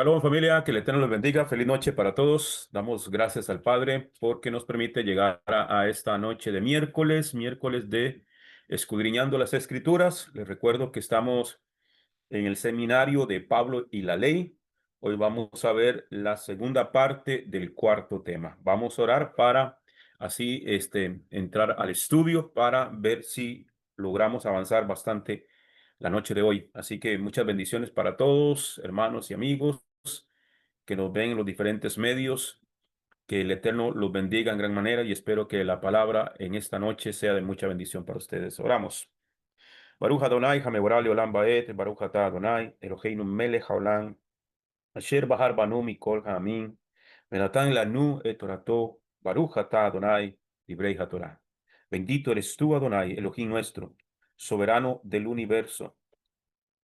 Shalom familia, que el Eterno los bendiga. Feliz noche para todos. Damos gracias al Padre porque nos permite llegar a esta noche de miércoles de Escudriñando las Escrituras. Les recuerdo que estamos en el seminario de Pablo y la ley. Hoy vamos a ver la segunda parte del cuarto tema. Vamos a orar para así entrar al estudio para ver si logramos avanzar bastante la noche de hoy. Así que muchas bendiciones para todos, hermanos y amigos que nos ven en los diferentes medios. Que el Eterno los bendiga en gran manera y espero que la palabra en esta noche sea de mucha bendición para ustedes. Oramos. Baruch Adonai, Hameborah Leolam Baet, Baruch Atah Adonai, Eloheinu melech haolam, Asher bahar banu mikol ha'amim, Venatan lanu et torato, Baruch Atah Adonai, Divrei HaTorah. Bendito eres tú, Adonai, Elohim nuestro, soberano del universo,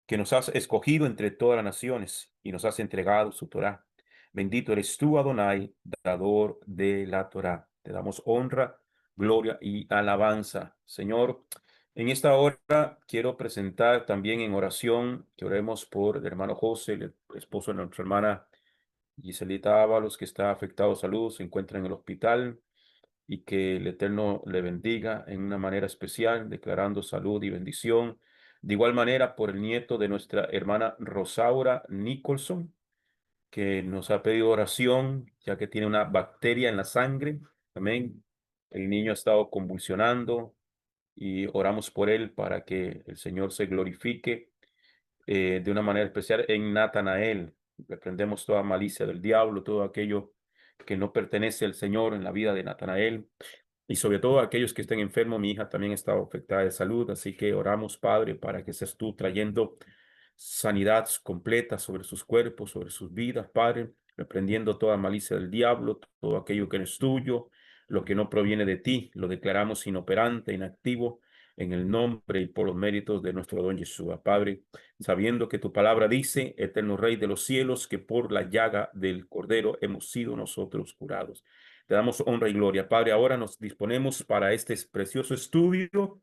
que nos has escogido entre todas las naciones y nos has entregado su Torá. Bendito eres tú, Adonai, dador de la Torá. Te damos honra, gloria y alabanza. Señor, en esta hora quiero presentar también en oración que oremos por el hermano José, el esposo de nuestra hermana Giselita Ábalos, que está afectado a salud, se encuentra en el hospital y que el Eterno le bendiga en una manera especial, declarando salud y bendición. De igual manera, por el nieto de nuestra hermana Rosaura Nicholson, que nos ha pedido oración, ya que tiene una bacteria en la sangre. Amén. El niño ha estado convulsionando y oramos por él para que el Señor se glorifique de una manera especial en Natanael. Reprendemos toda malicia del diablo, todo aquello que no pertenece al Señor en la vida de Natanael. Y sobre todo aquellos que estén enfermos, mi hija también está afectada de salud, así que oramos, Padre, para que seas tú trayendo sanidad completa sobre sus cuerpos, sobre sus vidas, Padre, reprendiendo toda malicia del diablo, todo aquello que no es tuyo, lo que no proviene de ti, lo declaramos inoperante, inactivo, en el nombre y por los méritos de nuestro don Yeshua, Padre, sabiendo que tu palabra dice, eterno Rey de los cielos, que por la llaga del Cordero hemos sido nosotros curados. Te damos honra y gloria. Padre, ahora nos disponemos para este precioso estudio.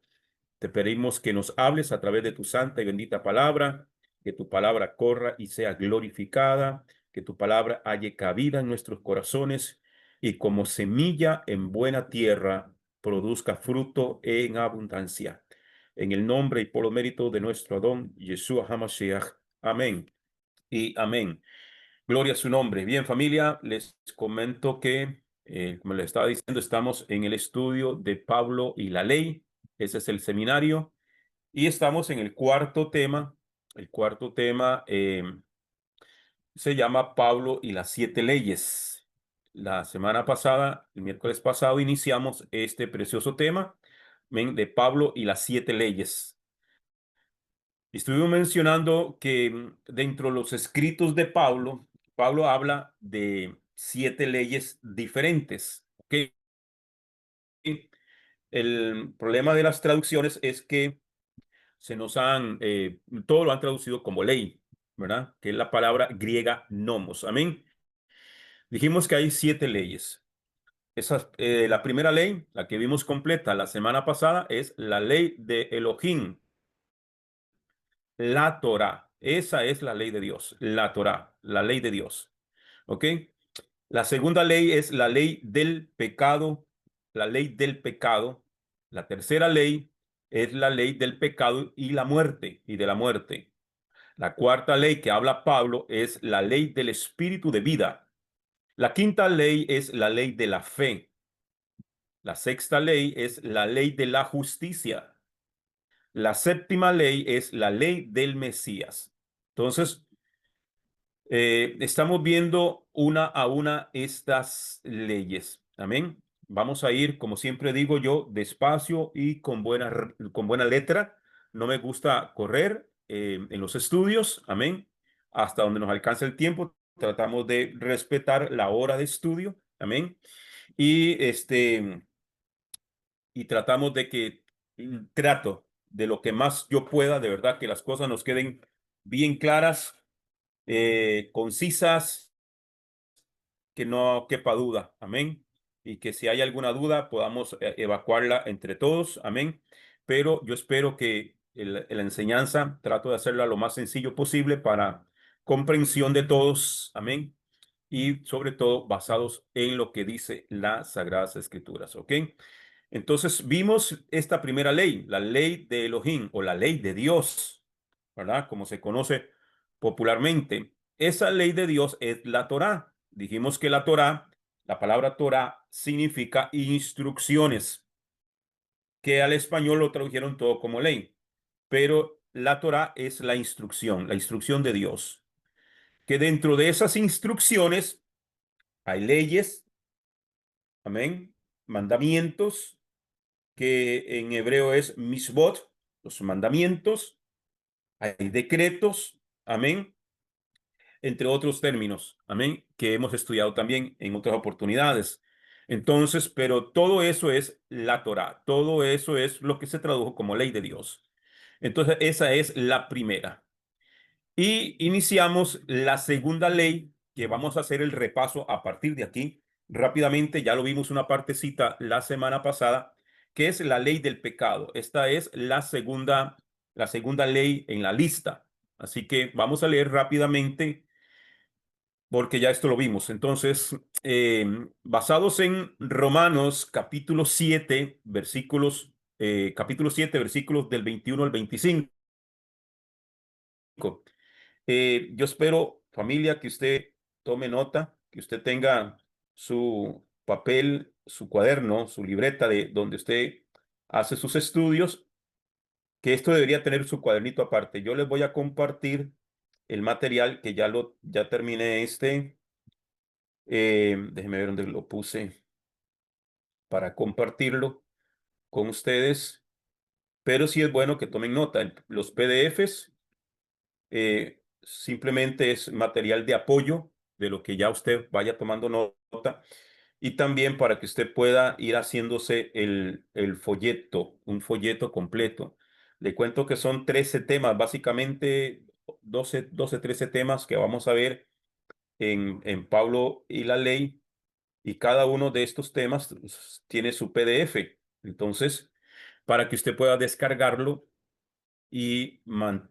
Te pedimos que nos hables a través de tu santa y bendita palabra, que tu palabra corra y sea glorificada, que tu palabra halle cabida en nuestros corazones y como semilla en buena tierra produzca fruto en abundancia. En el nombre y por los méritos de nuestro Adón, Yeshua HaMashiach. Amén y amén. Gloria a su nombre. Bien, familia, les comento que, como les estaba diciendo, estamos en el estudio de Pablo y la ley. Ese es el seminario. Y estamos en el cuarto tema. El cuarto tema se llama Pablo y las siete leyes. La semana pasada, el miércoles pasado, iniciamos este precioso tema de Pablo y las siete leyes. Estuvimos mencionando que dentro de los escritos de Pablo, Pablo habla de siete leyes diferentes. ¿Ok? El problema de las traducciones es que se nos han, todo lo han traducido como ley, ¿verdad? Que es la palabra griega nomos. Amén. Dijimos que hay siete leyes. La primera ley, la que vimos completa la semana pasada, es la ley de Elohim, la Torah. Esa es la ley de Dios, la Torah, la ley de Dios. ¿Ok? La segunda ley es la ley del pecado, la ley del pecado. La tercera ley es la ley del pecado y la muerte y de la muerte. La cuarta ley que habla Pablo es la ley del espíritu de vida. La quinta ley es la ley de la fe. La sexta ley es la ley de la justicia. La séptima ley es la ley del Mesías. Entonces, estamos viendo una a una estas leyes. Amén. Vamos a ir, como siempre digo yo, despacio y con buena letra. No me gusta correr en los estudios. Amén. Hasta donde nos alcance el tiempo. Tratamos de respetar la hora de estudio. Amén. Y y tratamos de que trato de lo que más yo pueda, de verdad, que las cosas nos queden bien claras, concisas, que no quepa duda, amén. Y que si hay alguna duda podamos evacuarla entre todos, amén. Pero yo espero que la enseñanza trato de hacerla lo más sencillo posible para comprensión de todos, amén, y sobre todo basados en lo que dice las Sagradas Escrituras, ¿ok? Entonces vimos esta primera ley, la ley de Elohim o la ley de Dios, ¿verdad? Como se conoce popularmente. Esa ley de Dios es la Torá. Dijimos que la Torá, la palabra Torá significa instrucciones, que al español lo tradujeron todo como ley, pero la Torá es la instrucción de Dios, que dentro de esas instrucciones hay leyes, amén, mandamientos, que en hebreo es misbot, los mandamientos, hay decretos, amén, entre otros términos, amén, que hemos estudiado también en otras oportunidades. Entonces, pero todo eso es la Torá, todo eso es lo que se tradujo como ley de Dios. Entonces, esa es la primera. Y iniciamos la segunda ley, que vamos a hacer el repaso a partir de aquí. Rápidamente, ya lo vimos una partecita la semana pasada, que es la ley del pecado. Esta es la segunda ley en la lista. Así que vamos a leer rápidamente, porque ya esto lo vimos. Entonces, basados en Romanos capítulo 7, capítulo 7, versículos del 21 al 25. Yo espero, familia, que usted tome nota, que usted tenga su papel, su cuaderno, su libreta de donde usted hace sus estudios, que esto debería tener su cuadernito aparte. Yo les voy a compartir el material que ya terminé déjenme ver dónde lo puse para compartirlo con ustedes, pero sí es bueno que tomen nota. Los PDFs simplemente es material de apoyo de lo que ya usted vaya tomando nota, y también para que usted pueda ir haciéndose el folleto, un folleto completo. Le cuento que son 13 temas, básicamente 13 temas que vamos a ver en Pablo y la ley, y cada uno de estos temas tiene su PDF. Entonces, para que usted pueda descargarlo y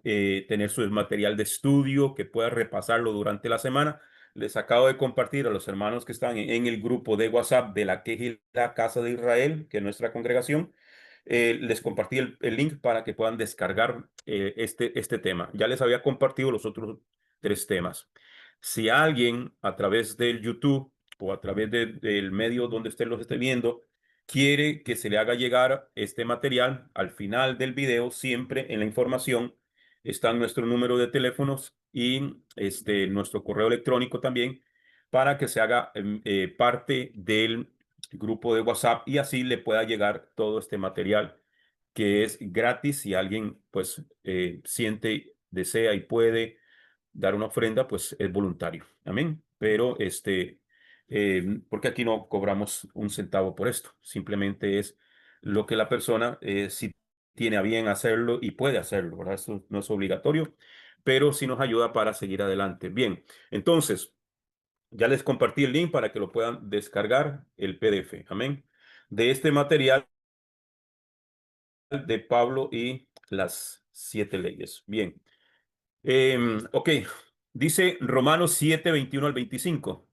tener su material de estudio, que pueda repasarlo durante la semana. Les acabo de compartir a los hermanos que están en el grupo de WhatsApp de la Quejilá Casa de Israel, que es nuestra congregación. Les compartí el link para que puedan descargar este tema. Ya les había compartido los otros 3 temas. Si alguien a través del YouTube o a través del medio donde usted los esté viendo quiere que se le haga llegar este material, al final del video, siempre en la información está nuestro número de teléfonos y nuestro correo electrónico también, para que se haga parte del grupo de WhatsApp y así le pueda llegar todo este material, que es gratis. Si alguien pues siente, desea y puede dar una ofrenda, pues es voluntario. Amén. Pero porque aquí no cobramos un centavo por esto. Simplemente es lo que la persona, si tiene a bien hacerlo y puede hacerlo, ¿verdad? Eso no es obligatorio, pero sí nos ayuda para seguir adelante. Bien, entonces, ya les compartí el link para que lo puedan descargar, el PDF. Amén. De este material de Pablo y las 7 leyes. Bien. Ok, dice Romanos 7, 21 al 25.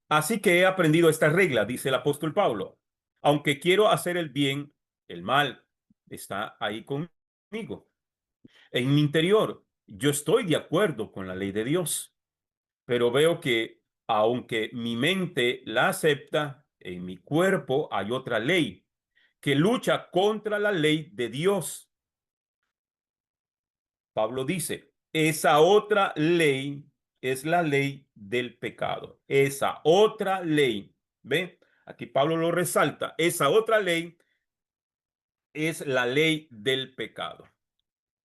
Así que he aprendido esta regla, dice el apóstol Pablo. Aunque quiero hacer el bien, el mal está ahí conmigo. En mi interior, yo estoy de acuerdo con la ley de Dios, pero veo que aunque mi mente la acepta, en mi cuerpo hay otra ley que lucha contra la ley de Dios. Pablo dice, esa otra ley es la ley del pecado. Esa otra ley, ¿ve? Aquí Pablo lo resalta. Esa otra ley es la ley del pecado.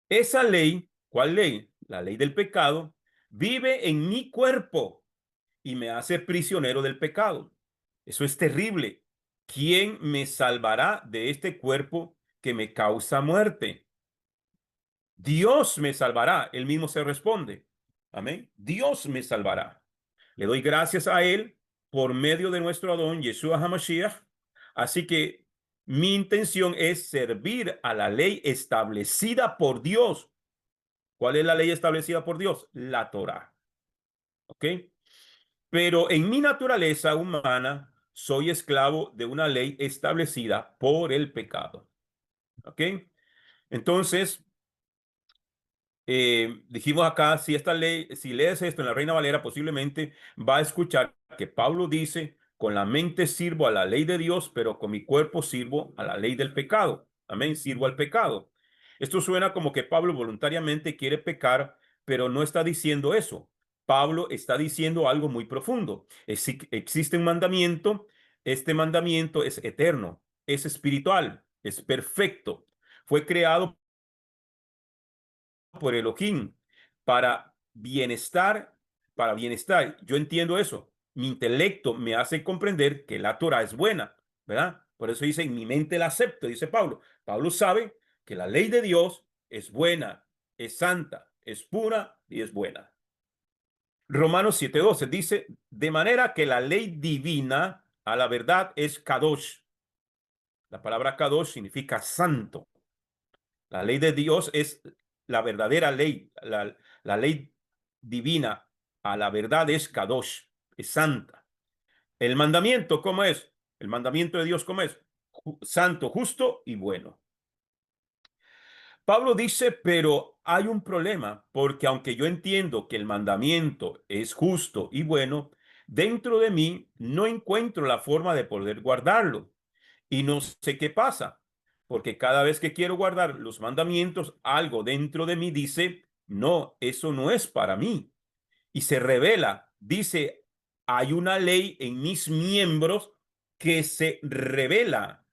Esa ley, ¿cuál ley? La ley del pecado, vive en mi cuerpo y me hace prisionero del pecado. Eso es terrible. ¿Quién me salvará de este cuerpo que me causa muerte? Dios me salvará. Él mismo se responde. Amén. Dios me salvará. Le doy gracias a Él por medio de nuestro Adón Yeshua HaMashiach. Así que mi intención es servir a la ley establecida por Dios. ¿Cuál es la ley establecida por Dios? La Torá. ¿Ok? Pero en mi naturaleza humana soy esclavo de una ley establecida por el pecado. ¿Ok? Entonces, dijimos acá, si esta ley, si lees esto en la Reina Valera, posiblemente va a escuchar que Pablo dice, con la mente sirvo a la ley de Dios, pero con mi cuerpo sirvo a la ley del pecado. Amén, sirvo al pecado. Esto suena como que Pablo voluntariamente quiere pecar, pero no está diciendo eso. Pablo está diciendo algo muy profundo. Existe un mandamiento, este mandamiento es eterno, es espiritual, es perfecto. Fue creado por Elohim para bienestar, para bienestar. Yo entiendo eso. Mi intelecto me hace comprender que la Torah es buena, ¿verdad? Por eso dice, en mi mente la acepto, dice Pablo. Pablo sabe que la ley de Dios es buena, es santa, es pura y es buena. Romanos 7:12 dice, de manera que la ley divina a la verdad es kadosh. La palabra kadosh significa santo. La ley de Dios es la verdadera ley, la ley divina a la verdad es kadosh, es santa. El mandamiento, ¿cómo es? El mandamiento de Dios, ¿cómo es? Santo, justo y bueno. Pablo dice, pero hay un problema, porque aunque yo entiendo que el mandamiento es justo y bueno, dentro de mí no encuentro la forma de poder guardarlo. Y no sé qué pasa, porque cada vez que quiero guardar los mandamientos, algo dentro de mí dice, no, eso no es para mí. Y se revela, dice, hay una ley en mis miembros que se revela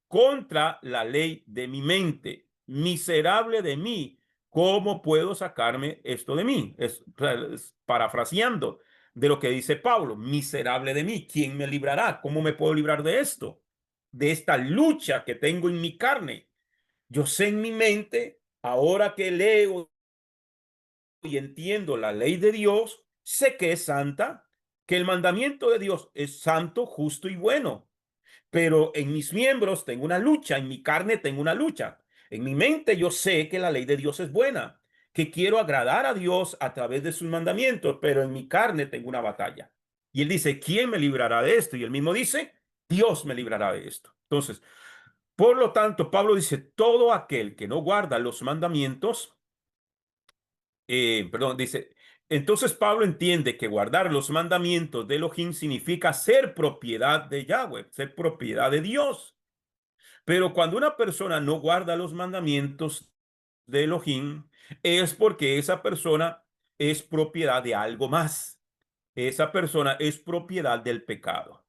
contra la ley de mi mente. Miserable de mí, ¿cómo puedo sacarme esto de mí? Es parafraseando de lo que dice Pablo, miserable de mí, ¿quién me librará? ¿Cómo me puedo librar de esto? De esta lucha que tengo en mi carne. Yo sé en mi mente, ahora que leo y entiendo la ley de Dios, sé que es santa, que el mandamiento de Dios es santo, justo y bueno. Pero en mis miembros tengo una lucha, en mi carne tengo una lucha. En mi mente yo sé que la ley de Dios es buena, que quiero agradar a Dios a través de sus mandamientos, pero en mi carne tengo una batalla. Y él dice, ¿quién me librará de esto? Y él mismo dice, Dios me librará de esto. Entonces, por lo tanto, Pablo dice, todo aquel que no guarda los mandamientos, perdón, dice, entonces Pablo entiende que guardar los mandamientos de Elohim significa ser propiedad de Yahweh, ser propiedad de Dios. Pero cuando una persona no guarda los mandamientos de Elohim, es porque esa persona es propiedad de algo más. Esa persona es propiedad del pecado.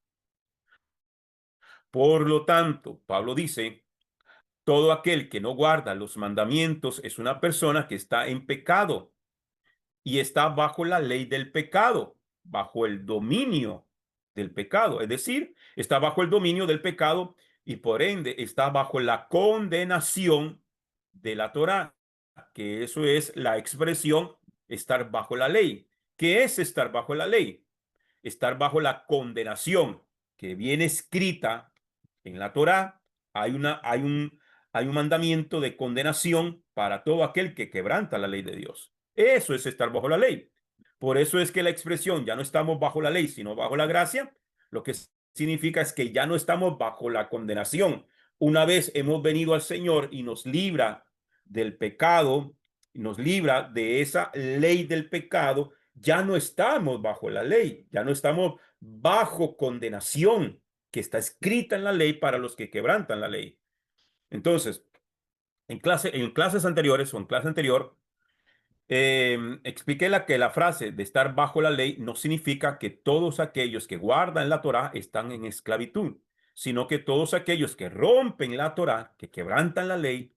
Por lo tanto, Pablo dice, todo aquel que no guarda los mandamientos es una persona que está en pecado y está bajo la ley del pecado, bajo el dominio del pecado. Es decir, está bajo el dominio del pecado y por ende está bajo la condenación de la Torá, que eso es la expresión estar bajo la ley. ¿Qué es estar bajo la ley? Estar bajo la condenación que viene escrita en la Torá. Hay un mandamiento de condenación para todo aquel que quebranta la ley de Dios. Eso es estar bajo la ley. Por eso es que la expresión ya no estamos bajo la ley, sino bajo la gracia, lo que significa es que ya no estamos bajo la condenación. Una vez hemos venido al Señor y nos libra del pecado, nos libra de esa ley del pecado, ya no estamos bajo la ley, ya no estamos bajo condenación que está escrita en la ley para los que quebrantan la ley. Entonces, en clases anteriores o en clase anterior, expliqué que la frase de estar bajo la ley no significa que todos aquellos que guardan la Torá están en esclavitud, sino que todos aquellos que rompen la Torá, que quebrantan la ley,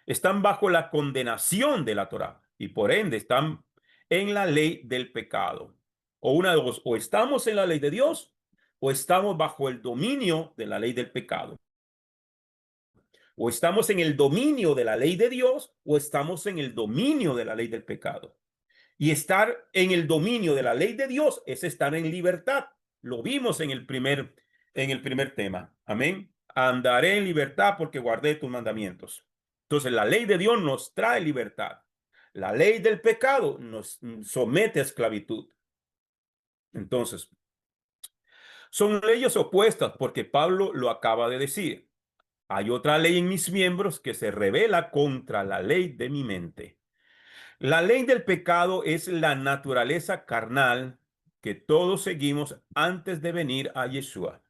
están bajo la condenación de la Torá y por ende están en la ley del pecado. O una de dos, o estamos en la ley de Dios o estamos bajo el dominio de la ley del pecado. O estamos en el dominio de la ley de Dios o estamos en el dominio de la ley del pecado. Y estar en el dominio de la ley de Dios es estar en libertad. Lo vimos en el primer tema. Amén. Andaré en libertad porque guardé tus mandamientos. Entonces, la ley de Dios nos trae libertad. La ley del pecado nos somete a esclavitud. Entonces, son leyes opuestas porque Pablo lo acaba de decir. Hay otra ley en mis miembros que se revela contra la ley de mi mente. La ley del pecado es la naturaleza carnal que todos seguimos antes de venir a Yeshua.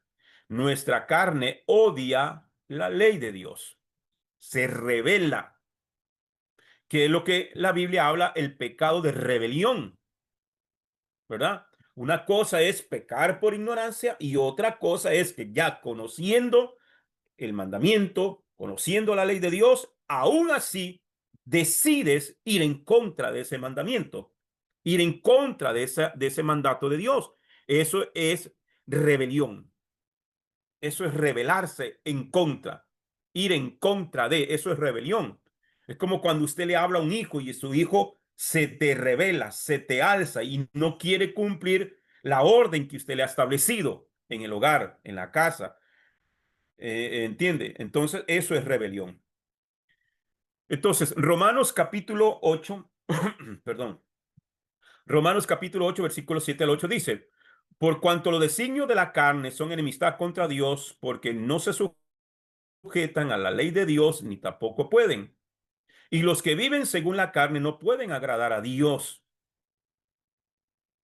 Nuestra carne odia la ley de Dios. Se revela, que es lo que la Biblia habla, el pecado de rebelión, ¿verdad? Una cosa es pecar por ignorancia y otra cosa es que ya conociendo el mandamiento, conociendo la ley de Dios, aún así decides ir en contra de ese mandamiento, ir en contra de ese mandato de Dios. Eso es rebelión. Eso es rebelarse en contra, ir en contra de, eso es rebelión. Es como cuando usted le habla a un hijo y su hijo se te revela, se te alza y no quiere cumplir la orden que usted le ha establecido en el hogar, en la casa. ¿Entiende? Entonces, eso es rebelión. Entonces, Romanos capítulo 8, perdón, Romanos capítulo 8, versículo 7 al 8 dice, por cuanto los designios de la carne son enemistad contra Dios, porque no se sujetan a la ley de Dios, ni tampoco pueden. Y los que viven según la carne no pueden agradar a Dios.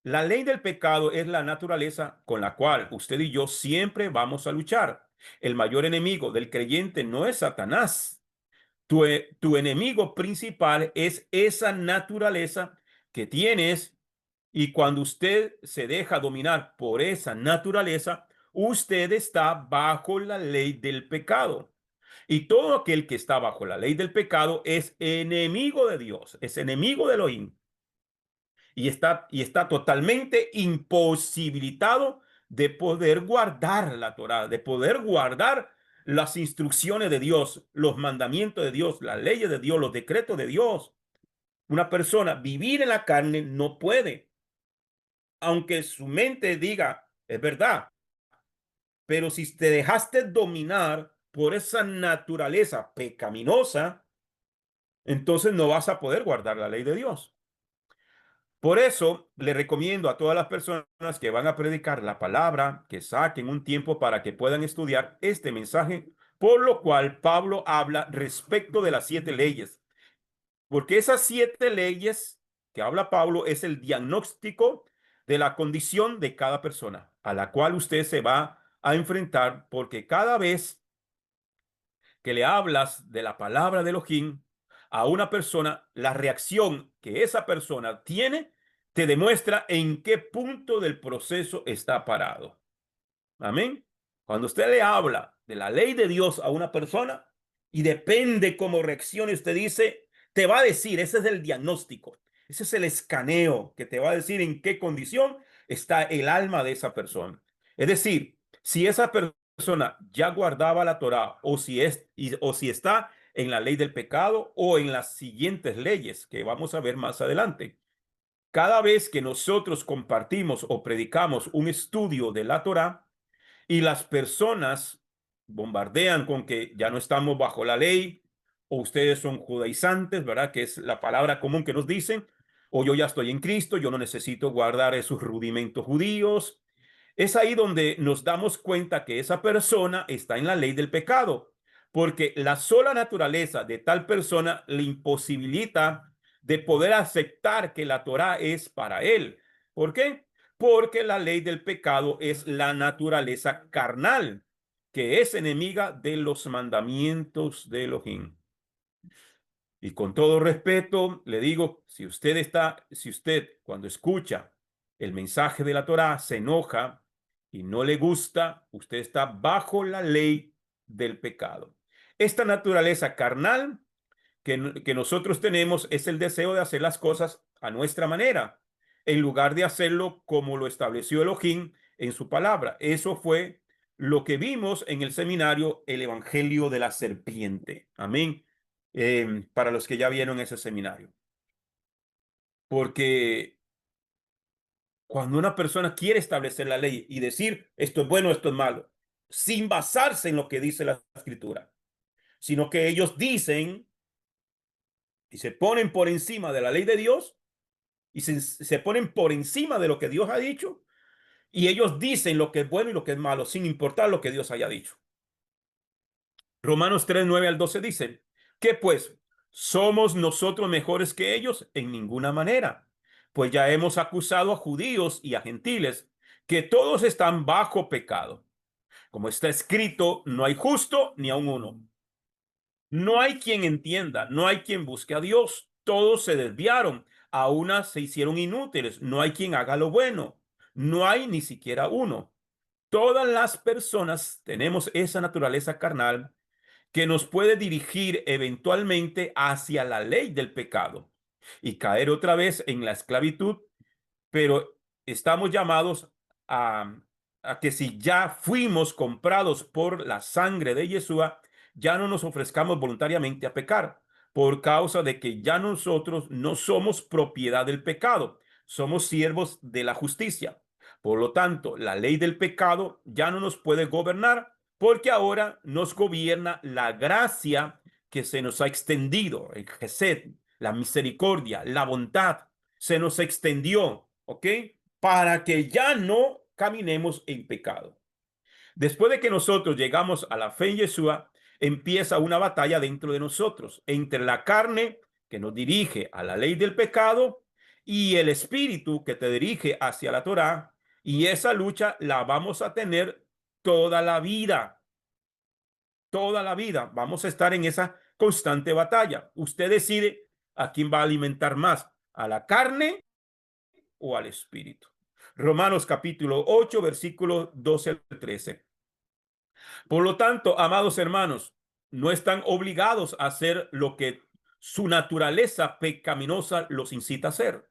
La ley del pecado es la naturaleza con la cual usted y yo siempre vamos a luchar. El mayor enemigo del creyente no es Satanás. Tu enemigo principal es esa naturaleza que tienes, y cuando usted se deja dominar por esa naturaleza, usted está bajo la ley del pecado. Y todo aquel que está bajo la ley del pecado es enemigo de Dios, es enemigo de Elohim, y está totalmente imposibilitado de poder guardar la Torá, de poder guardar las instrucciones de Dios, los mandamientos de Dios, las leyes de Dios, los decretos de Dios. Una persona vivir en la carne no puede, aunque su mente diga, es verdad, pero si te dejaste dominar por esa naturaleza pecaminosa, entonces no vas a poder guardar la ley de Dios. Por eso le recomiendo a todas las personas que van a predicar la palabra que saquen un tiempo para que puedan estudiar este mensaje, por lo cual Pablo habla respecto de las 7 leyes, porque esas 7 leyes que habla Pablo es el diagnóstico de la condición de cada persona a la cual usted se va a enfrentar, porque cada vez que le hablas de la palabra de Elohim a una persona, la reacción que esa persona tiene te demuestra en qué punto del proceso está parado. Amén. Cuando usted le habla de la ley de Dios a una persona y depende cómo reaccione, usted dice, te va a decir, ese es el diagnóstico, ese es el escaneo que te va a decir en qué condición está el alma de esa persona. Es decir, si esa persona ya guardaba la Torá o si está en la ley del pecado o en las siguientes leyes que vamos a ver más adelante. Cada vez que nosotros compartimos o predicamos un estudio de la Torá, y las personas bombardean con que ya no estamos bajo la ley, o ustedes son judaizantes, ¿verdad? Que es la palabra común que nos dicen, o yo ya estoy en Cristo, yo no necesito guardar esos rudimentos judíos. Es ahí donde nos damos cuenta que esa persona está en la ley del pecado, porque la sola naturaleza de tal persona le imposibilita de poder aceptar que la Torá es para él. ¿Por qué? Porque la ley del pecado es la naturaleza carnal, que es enemiga de los mandamientos de Elohim. Y con todo respeto, le digo, si usted cuando escucha el mensaje de la Torá se enoja y no le gusta, usted está bajo la ley del pecado. Esta naturaleza carnal que nosotros tenemos es el deseo de hacer las cosas a nuestra manera, en lugar de hacerlo como lo estableció Elohim en su palabra. Eso fue lo que vimos en el seminario, el Evangelio de la Serpiente. Amén. Para los que ya vieron ese seminario. Porque cuando una persona quiere establecer la ley y decir esto es bueno, esto es malo, sin basarse en lo que dice la escritura, sino que ellos dicen y se ponen por encima de la ley de Dios y se ponen por encima de lo que Dios ha dicho, y ellos dicen lo que es bueno y lo que es malo, sin importar lo que Dios haya dicho. Romanos 3:9 al 12 dice, ¿qué pues? ¿Somos nosotros mejores que ellos? En ninguna manera. Pues ya hemos acusado a judíos y a gentiles que todos están bajo pecado. Como está escrito, no hay justo ni aun uno. No hay quien entienda, no hay quien busque a Dios. Todos se desviaron, a unas se hicieron inútiles. No hay quien haga lo bueno. No hay ni siquiera uno. Todas las personas tenemos esa naturaleza carnal que nos puede dirigir eventualmente hacia la ley del pecado y caer otra vez en la esclavitud, pero estamos llamados a, a que si ya fuimos comprados por la sangre de Yeshua, ya no nos ofrezcamos voluntariamente a pecar, por causa de que ya nosotros no somos propiedad del pecado, somos siervos de la justicia. Por lo tanto, la ley del pecado ya no nos puede gobernar, porque ahora nos gobierna la gracia que se nos ha extendido, el Gesed, la misericordia, la bondad, se nos extendió, ¿ok? Para que ya no caminemos en pecado. Después de que nosotros llegamos a la fe en Yeshua, empieza una batalla dentro de nosotros, entre la carne que nos dirige a la ley del pecado y el espíritu que te dirige hacia la Torá, y esa lucha la vamos a tener toda la vida. Toda la vida vamos a estar en esa constante batalla. Usted decide a quién va a alimentar más, a la carne o al espíritu. Romanos capítulo 8, versículos 12 al 13. Por lo tanto, amados hermanos, no están obligados a hacer lo que su naturaleza pecaminosa los incita a hacer.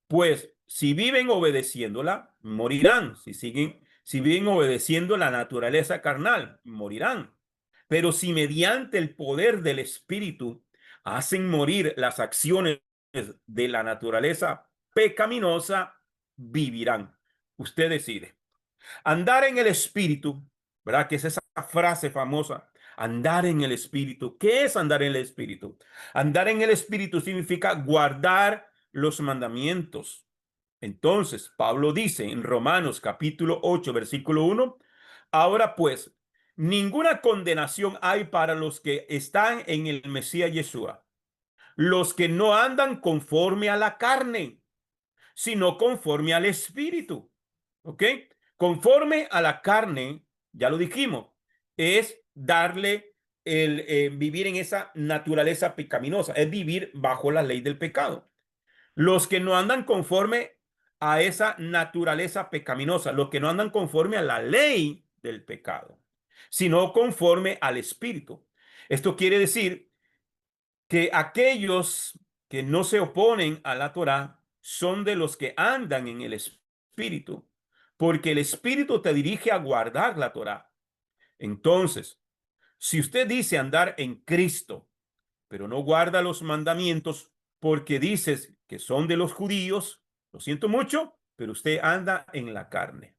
Pues si viven obedeciéndola, morirán. Si viven obedeciendo la naturaleza carnal, morirán. Pero si mediante el poder del Espíritu hacen morir las acciones de la naturaleza pecaminosa, vivirán. Usted decide. Andar en el Espíritu, ¿verdad? Que es esa frase famosa. Andar en el Espíritu. ¿Qué es andar en el Espíritu? Andar en el Espíritu significa guardar los mandamientos. Entonces, Pablo dice en Romanos capítulo 8, versículo 1, ahora pues, ninguna condenación hay para los que están en el Mesías Yeshua, los que no andan conforme a la carne, sino conforme al Espíritu. ¿Ok? Conforme a la carne, ya lo dijimos, es darle vivir en esa naturaleza pecaminosa, es vivir bajo la ley del pecado. Los que no andan conforme a esa naturaleza pecaminosa, los que no andan conforme a la ley del pecado, sino conforme al Espíritu. Esto quiere decir que aquellos que no se oponen a la Torá son de los que andan en el Espíritu, porque el Espíritu te dirige a guardar la Torá. Entonces, si usted dice andar en Cristo, pero no guarda los mandamientos porque dices que son de los judíos, lo siento mucho, pero usted anda en la carne.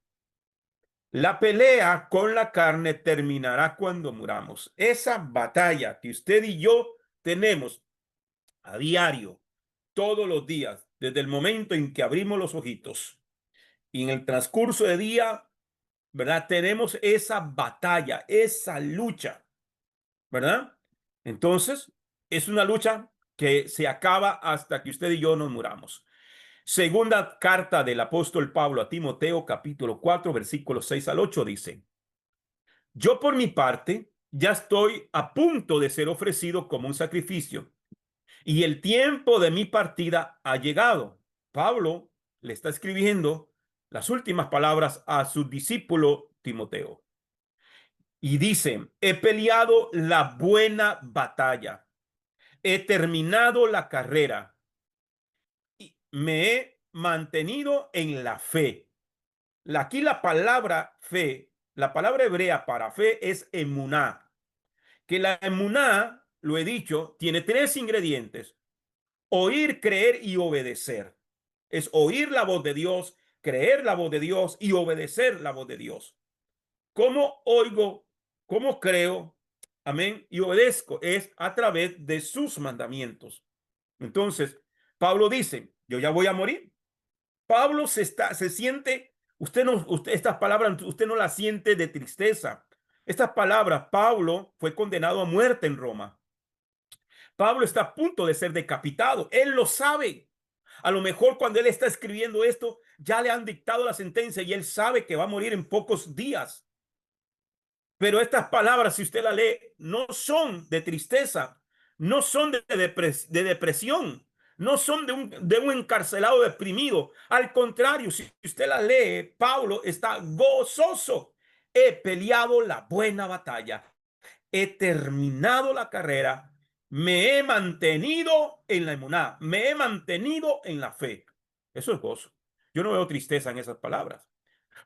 La pelea con la carne terminará cuando muramos. Esa batalla que usted y yo tenemos a diario, todos los días, desde el momento en que abrimos los ojitos y en el transcurso de día, ¿verdad? Tenemos esa batalla, esa lucha, ¿verdad? Entonces, es una lucha que se acaba hasta que usted y yo nos muramos. Segunda carta del apóstol Pablo a Timoteo, capítulo 4, versículos 6 al 8 dice, yo por mi parte ya estoy a punto de ser ofrecido como un sacrificio y el tiempo de mi partida ha llegado. Pablo le está escribiendo las últimas palabras a su discípulo Timoteo. Y dice, he peleado la buena batalla, he terminado la carrera y me he mantenido en la fe. Aquí la palabra fe, la palabra hebrea para fe es emuná, que la emuná, lo he dicho, tiene tres ingredientes: oír, creer y obedecer. Es oír la voz de Dios, creer la voz de Dios y obedecer la voz de Dios. ¿Cómo oigo? ¿Cómo creo? Amén. Y obedezco es a través de sus mandamientos. Entonces, Pablo dice, yo ya voy a morir. Pablo se siente, estas palabras, usted no las siente de tristeza. Estas palabras, Pablo fue condenado a muerte en Roma. Pablo está a punto de ser decapitado. Él lo sabe. A lo mejor cuando él está escribiendo esto, ya le han dictado la sentencia y él sabe que va a morir en pocos días. Pero estas palabras, si usted las lee, no son de tristeza, no son de depresión, no son de un encarcelado deprimido. Al contrario, si usted las lee, Pablo está gozoso. He peleado la buena batalla, he terminado la carrera, me he mantenido en la emuná, me he mantenido en la fe. Eso es gozo. Yo no veo tristeza en esas palabras.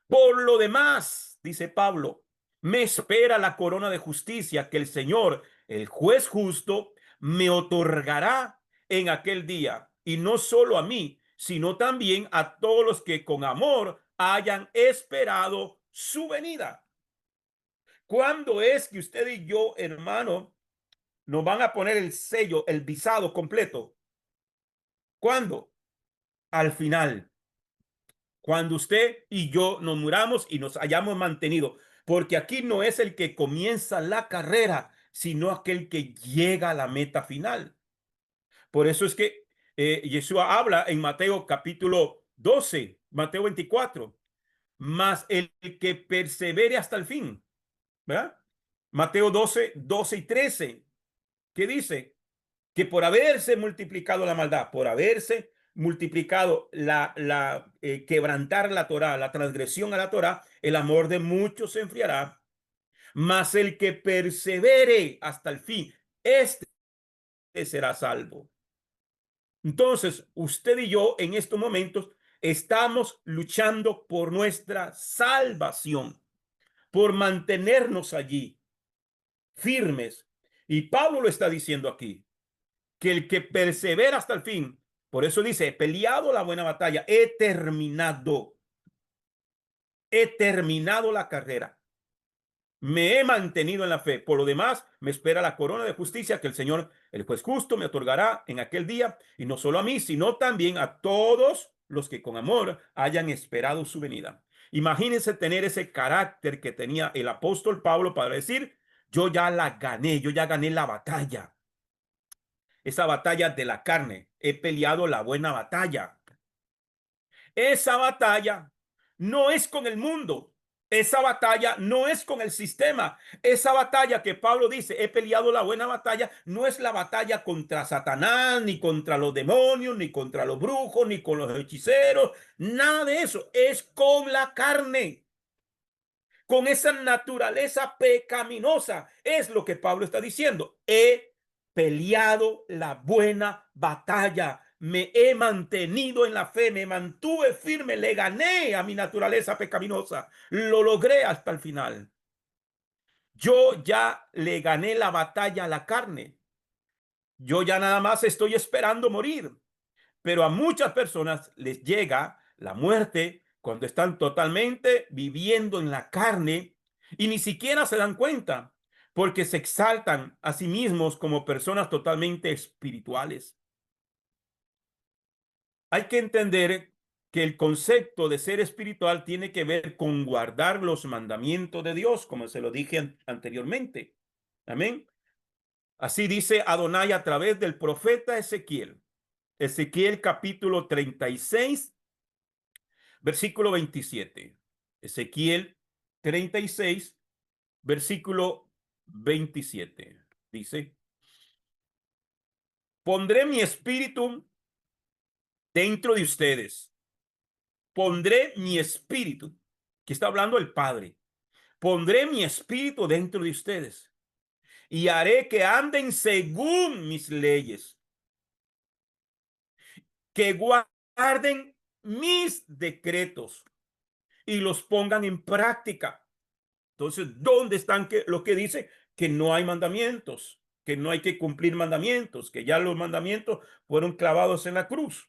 Por lo demás, dice Pablo, me espera la corona de justicia que el Señor, el juez justo, me otorgará en aquel día. Y no solo a mí, sino también a todos los que con amor hayan esperado su venida. ¿Cuándo es que usted y yo, hermano, nos van a poner el sello, el visado completo? ¿Cuándo? Al final. Cuando usted y yo nos muramos y nos hayamos mantenido, porque aquí no es el que comienza la carrera, sino aquel que llega a la meta final. Por eso es que Yeshua habla en Mateo capítulo 12, Mateo 24, más el que persevere hasta el fin, ¿verdad? Mateo 12, 12 y 13, ¿qué dice? Que por haberse multiplicado la maldad, por haberse multiplicado quebrantar la Torá, la transgresión a la Torá, el amor de muchos se enfriará, mas el que persevere hasta el fin, este será salvo. Entonces, usted y yo en estos momentos estamos luchando por nuestra salvación, por mantenernos allí firmes. Y Pablo lo está diciendo aquí, que el que persevera hasta el fin, por eso dice, he peleado la buena batalla, he terminado la carrera, me he mantenido en la fe. Por lo demás, me espera la corona de justicia que el Señor, el juez justo, me otorgará en aquel día, y no solo a mí, sino también a todos los que con amor hayan esperado su venida. Imagínense tener ese carácter que tenía el apóstol Pablo para decir, yo ya la gané, yo ya gané la batalla. Esa batalla de la carne, he peleado la buena batalla. Esa batalla no es con el mundo. Esa batalla no es con el sistema. Esa batalla que Pablo dice, he peleado la buena batalla, no es la batalla contra Satanás, ni contra los demonios, ni contra los brujos, ni con los hechiceros. Nada de eso. Es con la carne, con esa naturaleza pecaminosa. Es lo que Pablo está diciendo. He peleado la buena batalla. Me he mantenido en la fe, me mantuve firme, le gané a mi naturaleza pecaminosa. Lo logré hasta el final. Yo ya le gané la batalla a la carne. Yo ya nada más estoy esperando morir. Pero a muchas personas les llega la muerte cuando están totalmente viviendo en la carne y ni siquiera se dan cuenta porque se exaltan a sí mismos como personas totalmente espirituales. Hay que entender que el concepto de ser espiritual tiene que ver con guardar los mandamientos de Dios, como se lo dije anteriormente. Amén. Así dice Adonai a través del profeta Ezequiel. Ezequiel capítulo 36, versículo 27. Ezequiel 36, versículo 27. Dice, pondré mi espíritu dentro de ustedes. Pondré mi espíritu, que está hablando el Padre. Pondré mi espíritu dentro de ustedes y haré que anden según mis leyes, que guarden mis decretos y los pongan en práctica. Entonces, ¿dónde están lo que dice? Que no hay mandamientos, que no hay que cumplir mandamientos, que ya los mandamientos fueron clavados en la cruz.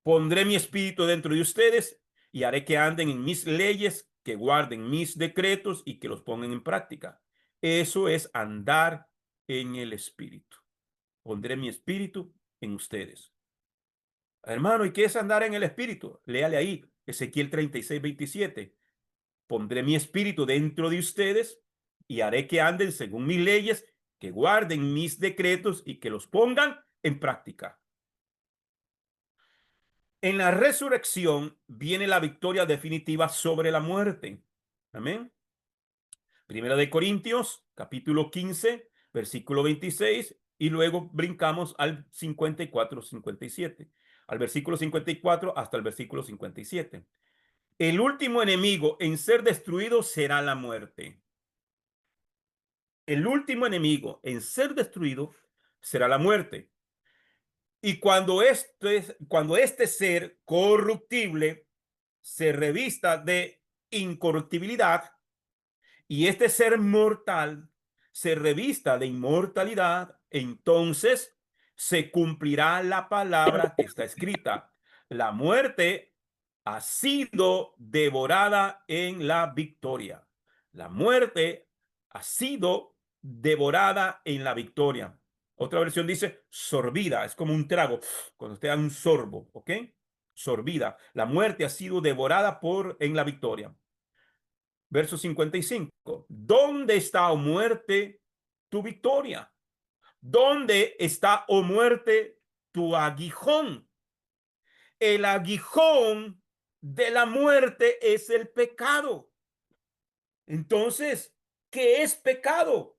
Pondré mi espíritu dentro de ustedes y haré que anden en mis leyes, que guarden mis decretos y que los pongan en práctica. Eso es andar en el espíritu. pondré mi espíritu en ustedes. Hermano, ¿y qué es andar en el espíritu? Léale ahí, Ezequiel 36:27. Pondré mi espíritu dentro de ustedes y haré que anden según mis leyes, que guarden mis decretos y que los pongan en práctica. En la resurrección viene la victoria definitiva sobre la muerte. Amén. Primera de Corintios, capítulo 15, versículo 26, y luego brincamos al 54, 57, al versículo 54 hasta el versículo 57. El último enemigo en ser destruido será la muerte. El último enemigo en ser destruido será la muerte. Y cuando este ser corruptible se revista de incorruptibilidad y este ser mortal se revista de inmortalidad, entonces se cumplirá la palabra que está escrita. La muerte ha sido devorada en la victoria. La muerte ha sido devorada en la victoria. Otra versión dice sorbida, es como un trago, cuando usted da un sorbo, ¿ok? Sorbida. La muerte ha sido devorada en la victoria. Verso 55. ¿Dónde está, oh muerte, tu victoria? ¿Dónde está, oh muerte, tu aguijón? El aguijón de la muerte es el pecado. Entonces, ¿qué es pecado?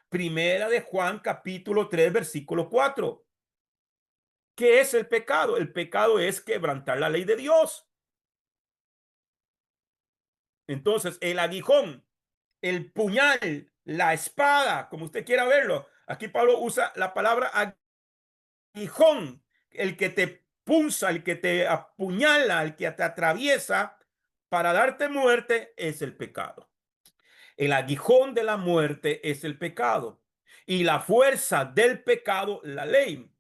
Primera de Juan, capítulo 3, versículo 4. ¿Qué es el pecado? El pecado es quebrantar la ley de Dios. Entonces, el aguijón, el puñal, la espada, como usted quiera verlo. Aquí Pablo usa la palabra aguijón, el que te punza, el que te apuñala, el que te atraviesa para darte muerte es el pecado. El aguijón de la muerte es el pecado y la fuerza del pecado, la ley.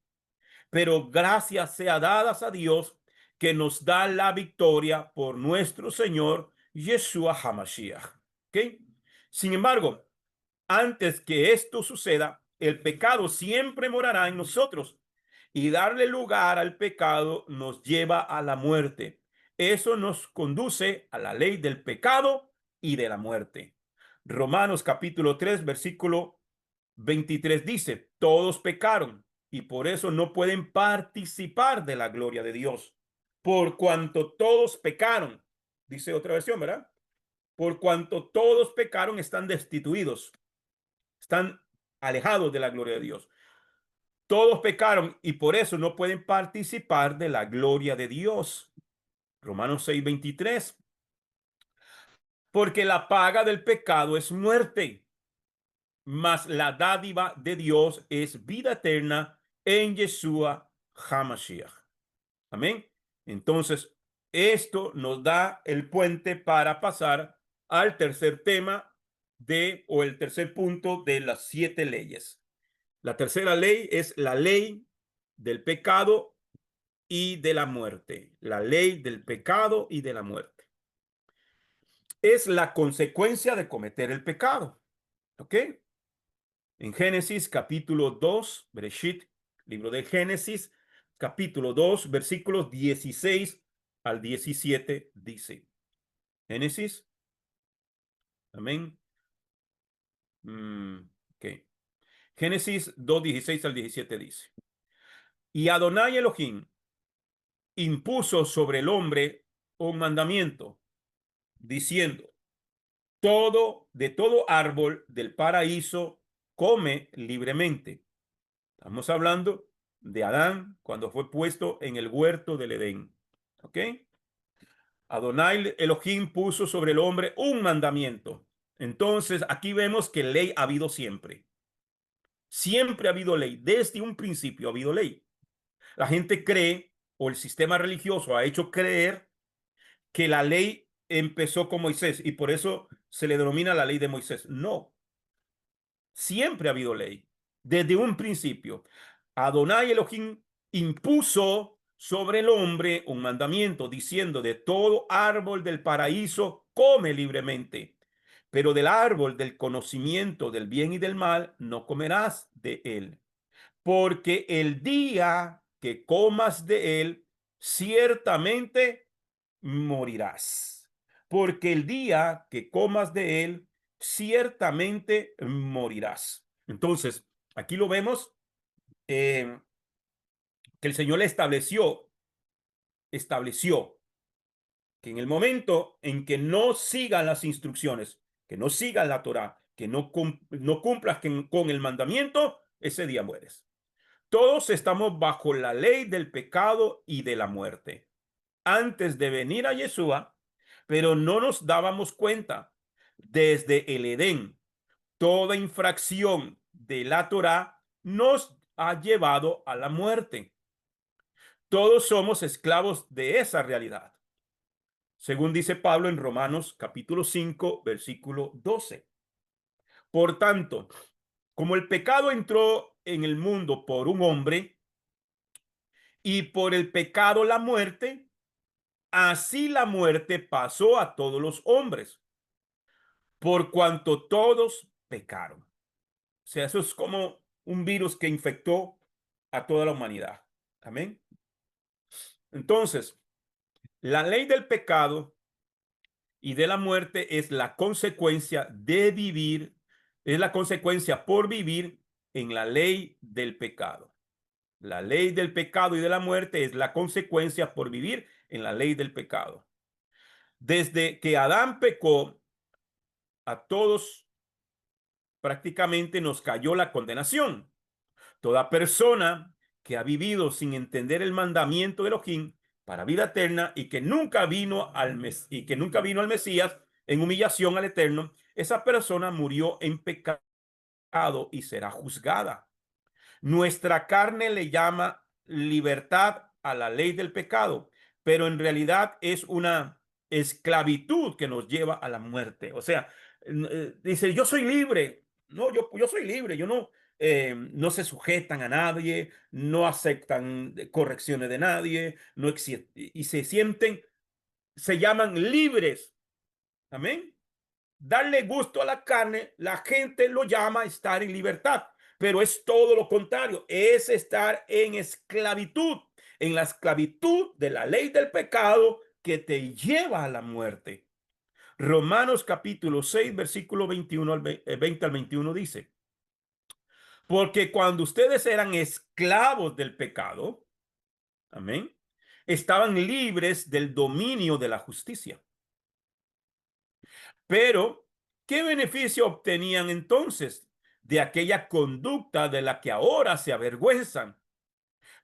Pero gracias sea dadas a Dios que nos da la victoria por nuestro Señor Yeshua HaMashiach. ¿Okay? Sin embargo, antes que esto suceda, el pecado siempre morará en nosotros y darle lugar al pecado nos lleva a la muerte. Eso nos conduce a la ley del pecado y de la muerte. Romanos capítulo 3, versículo 23 dice, todos pecaron y por eso no pueden participar de la gloria de Dios. Por cuanto todos pecaron, dice otra versión, ¿verdad? Por cuanto todos pecaron, están destituidos, están alejados de la gloria de Dios. Todos pecaron y por eso no pueden participar de la gloria de Dios. Romanos 6:23. Porque la paga del pecado es muerte, mas la dádiva de Dios es vida eterna en Yeshua HaMashiach. Amén. Entonces, esto nos da el puente para pasar al tercer tema o el tercer punto de las 7 leyes. La tercera ley es la ley del pecado y de la muerte. La ley del pecado y de la muerte. Es la consecuencia de cometer el pecado. ¿Ok? En Génesis capítulo 2, Bereshit, libro de Génesis, capítulo 2, versículos 16 al 17, dice. Génesis. Amén. Ok. Génesis 2, 16 al 17 dice. Y Adonai Elohim impuso sobre el hombre un mandamiento, diciendo, de todo árbol del paraíso come libremente. Estamos hablando de Adán cuando fue puesto en el huerto del Edén. ¿Ok? Adonai Elohim puso sobre el hombre un mandamiento. Entonces, aquí vemos que ley ha habido siempre. Siempre ha habido ley. Desde un principio ha habido ley. La gente cree, o el sistema religioso ha hecho creer que la ley empezó con Moisés y por eso se le denomina la ley de Moisés. No, siempre ha habido ley, desde un principio. Adonai Elohim impuso sobre el hombre un mandamiento diciendo, de todo árbol del paraíso come libremente, pero del árbol del conocimiento del bien y del mal no comerás de él, porque el día que comas de él, ciertamente morirás. Porque el día que comas de él, ciertamente morirás. Entonces, aquí lo vemos, eh, que el Señor le estableció que en el momento en que no sigan las instrucciones, que no sigan la Torá, que no cumplas con el mandamiento, ese día mueres. Todos estamos bajo la ley del pecado y de la muerte antes de venir a Yeshua, pero no nos dábamos cuenta. Desde el Edén, toda infracción de la Torá nos ha llevado a la muerte. Todos somos esclavos de esa realidad, según dice Pablo en Romanos capítulo 5, versículo 12. Por tanto, como el pecado entró en el mundo por un hombre y por el pecado la muerte, así la muerte pasó a todos los hombres, por cuanto todos pecaron. O sea, eso es como un virus que infectó a toda la humanidad. Amén. Entonces, la ley del pecado y de la muerte es la consecuencia de vivir, es la consecuencia por vivir en la ley del pecado. La ley del pecado y de la muerte es la consecuencia por vivir en la ley del pecado. Desde que Adán pecó, a todos prácticamente nos cayó la condenación. Toda persona que ha vivido sin entender el mandamiento de Elohim para vida eterna y que nunca vino al Mesías en humillación al Eterno, esa persona murió en pecado y será juzgada. Nuestra carne le llama libertad a la ley del pecado, pero en realidad es una esclavitud que nos lleva a la muerte. O sea, dice, yo soy libre. No, yo soy libre. Yo no, no se sujetan a nadie, no aceptan correcciones de nadie, no y se sienten, se llaman libres. Amén. Darle gusto a la carne, la gente lo llama estar en libertad, pero es todo lo contrario, es estar en esclavitud, en la esclavitud de la ley del pecado que te lleva a la muerte. Romanos capítulo 6, versículo 21 20 al 21 dice, porque cuando ustedes eran esclavos del pecado, amén, estaban libres del dominio de la justicia. Pero, ¿qué beneficio obtenían entonces de aquella conducta de la que ahora se avergüenzan?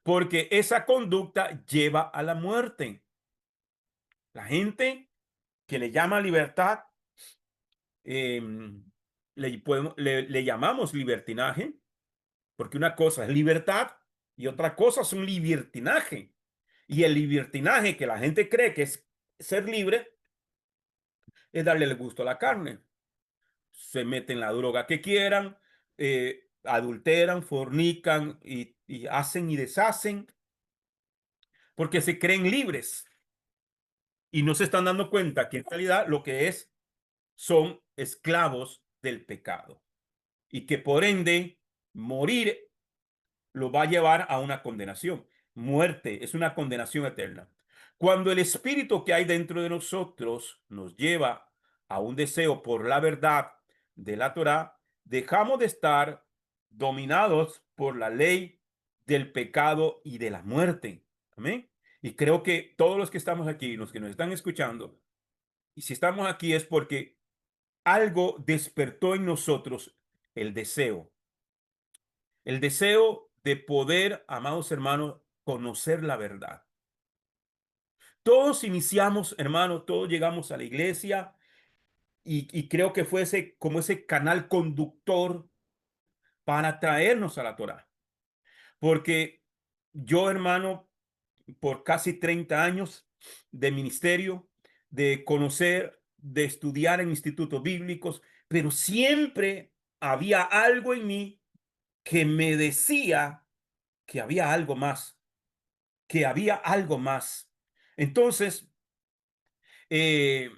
Porque esa conducta lleva a la muerte. La gente que le llama libertad, eh, le llamamos libertinaje, porque una cosa es libertad y otra cosa es un libertinaje. Y el libertinaje que la gente cree que es ser libre es darle el gusto a la carne. Se meten la droga que quieran, adulteran, fornican y hacen y deshacen porque se creen libres y no se están dando cuenta que en realidad lo que es son esclavos del pecado y que por ende morir lo va a llevar a una condenación. Muerte es una condenación eterna. Cuando el espíritu que hay dentro de nosotros nos lleva a un deseo por la verdad de la Torá, dejamos de estar dominados por la ley del pecado y de la muerte. Amén. Y creo que todos los que estamos aquí, los que nos están escuchando, y si estamos aquí es porque algo despertó en nosotros el deseo de poder, amados hermanos, conocer la verdad. Todos iniciamos, hermanos, todos llegamos a la iglesia y creo que fue como ese canal conductor para traernos a la Torá. Porque yo, hermano, por casi 30 años de ministerio, de conocer, de estudiar en institutos bíblicos, pero siempre había algo en mí que me decía que había algo más, que había algo más. Entonces, eh,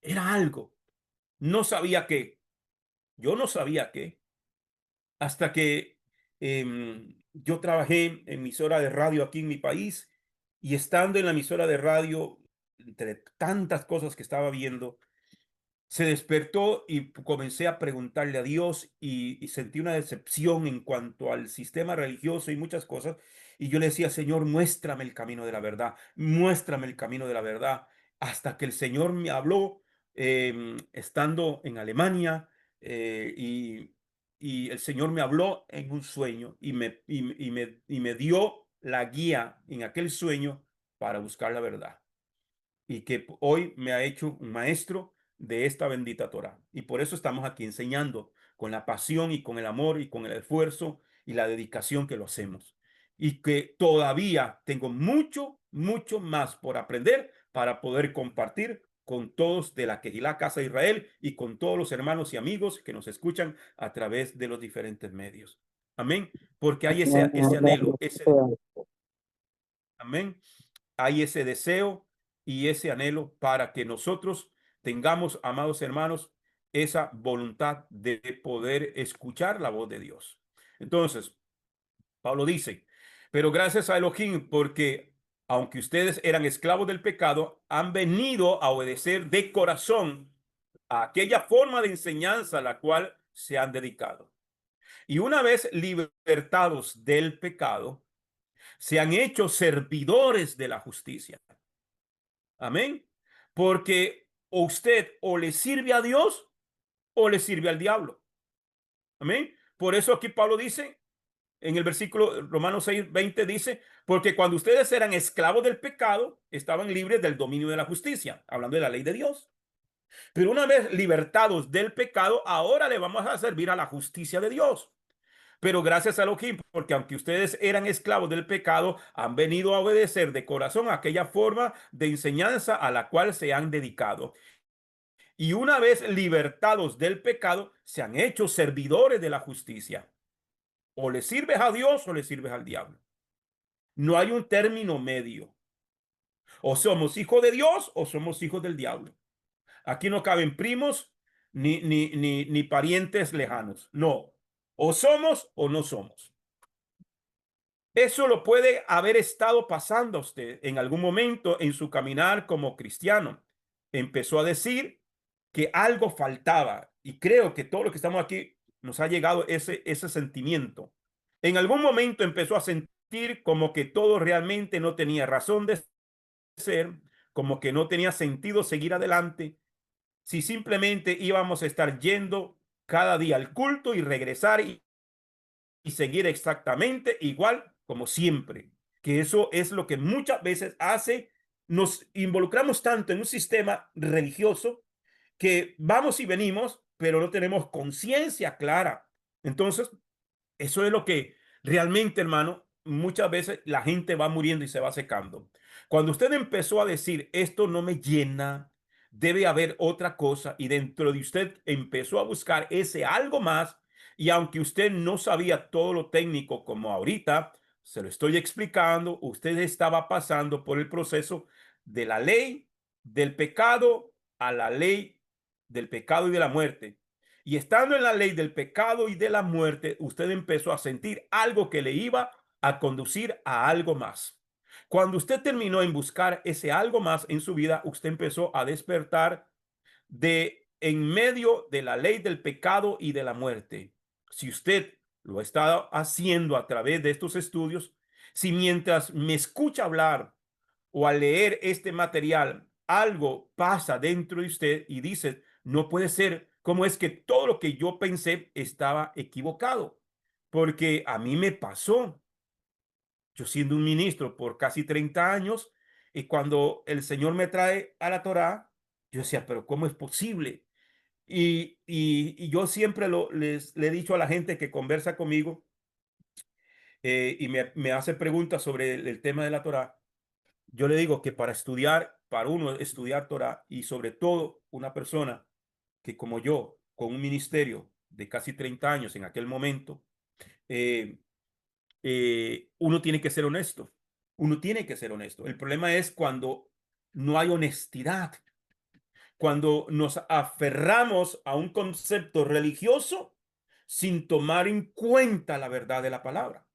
era algo. No sabía qué. Yo no sabía qué. Hasta que Yo trabajé en emisora de radio aquí en mi país y estando en la emisora de radio, entre tantas cosas que estaba viendo, se despertó y comencé a preguntarle a Dios y sentí una decepción en cuanto al sistema religioso y muchas cosas. Y yo le decía, Señor, muéstrame el camino de la verdad, muéstrame el camino de la verdad. Hasta que el Señor me habló estando en Alemania eh, y, y el Señor me habló en un sueño y me dio la guía en aquel sueño para buscar la verdad y que hoy me ha hecho un maestro de esta bendita Torah. Y por eso estamos aquí enseñando con la pasión y con el amor y con el esfuerzo y la dedicación que lo hacemos. Y que todavía tengo mucho, mucho más por aprender para poder compartir con todos de la Kehilá Casa de Israel y con todos los hermanos y amigos que nos escuchan a través de los diferentes medios. Amén. Porque hay ese anhelo, amén, hay ese deseo y ese anhelo para que nosotros tengamos, amados hermanos, esa voluntad de poder escuchar la voz de Dios. Entonces, Pablo dice, pero gracias a Elohim, porque aunque ustedes eran esclavos del pecado, han venido a obedecer de corazón a aquella forma de enseñanza a la cual se han dedicado. Y una vez libertados del pecado, se han hecho servidores de la justicia. Amén. Porque usted o le sirve a Dios o le sirve al diablo. Amén. Por eso aquí Pablo dice en el versículo Romanos 6:20 dice, porque cuando ustedes eran esclavos del pecado, estaban libres del dominio de la justicia, hablando de la ley de Dios. Pero una vez libertados del pecado, ahora le vamos a servir a la justicia de Dios. Pero gracias a Elohim, porque aunque ustedes eran esclavos del pecado, han venido a obedecer de corazón a aquella forma de enseñanza a la cual se han dedicado. Y una vez libertados del pecado, se han hecho servidores de la justicia. O le sirves a Dios o le sirves al diablo. No hay un término medio. O somos hijos de Dios o somos hijos del diablo. Aquí no caben primos ni parientes lejanos. No. O somos o no somos. Eso lo puede haber estado pasando a usted en algún momento en su caminar como cristiano. Empezó a decir que algo faltaba y creo que todo lo que estamos aquí nos ha llegado ese sentimiento. En algún momento empezó a sentir como que todo realmente no tenía razón de ser, como que no tenía sentido seguir adelante, si simplemente íbamos a estar yendo cada día al culto y regresar y seguir exactamente igual como siempre, que eso es lo que muchas veces hace, nos involucramos tanto en un sistema religioso que vamos y venimos, pero no tenemos conciencia clara. Entonces, eso es lo que realmente, hermano, muchas veces la gente va muriendo y se va secando. Cuando usted empezó a decir, esto no me llena, debe haber otra cosa, y dentro de usted empezó a buscar ese algo más, y aunque usted no sabía todo lo técnico como ahorita, se lo estoy explicando, usted estaba pasando por el proceso de la ley del pecado a la ley del pecado y de la muerte. Y estando en la ley del pecado y de la muerte, usted empezó a sentir algo que le iba a conducir a algo más. Cuando usted terminó en buscar ese algo más en su vida, usted empezó a despertar de en medio de la ley del pecado y de la muerte. Si usted lo está haciendo a través de estos estudios, si mientras me escucha hablar o al leer este material algo pasa dentro de usted y dice, no puede ser, ¿cómo es que todo lo que yo pensé estaba equivocado? Porque a mí me pasó, yo siendo un ministro por casi 30 años, y cuando el Señor me trae a la Torá, yo decía, pero ¿cómo es posible? Y yo siempre le he dicho a la gente que conversa conmigo y me hace preguntas sobre el tema de la Torá. Yo le digo que para estudiar, para uno estudiar Torah y sobre todo una persona que como yo, con un ministerio de casi 30 años en aquel momento, eh, uno tiene que ser honesto. Uno tiene que ser honesto. El problema es cuando no hay honestidad, cuando nos aferramos a un concepto religioso sin tomar en cuenta la verdad de la palabra.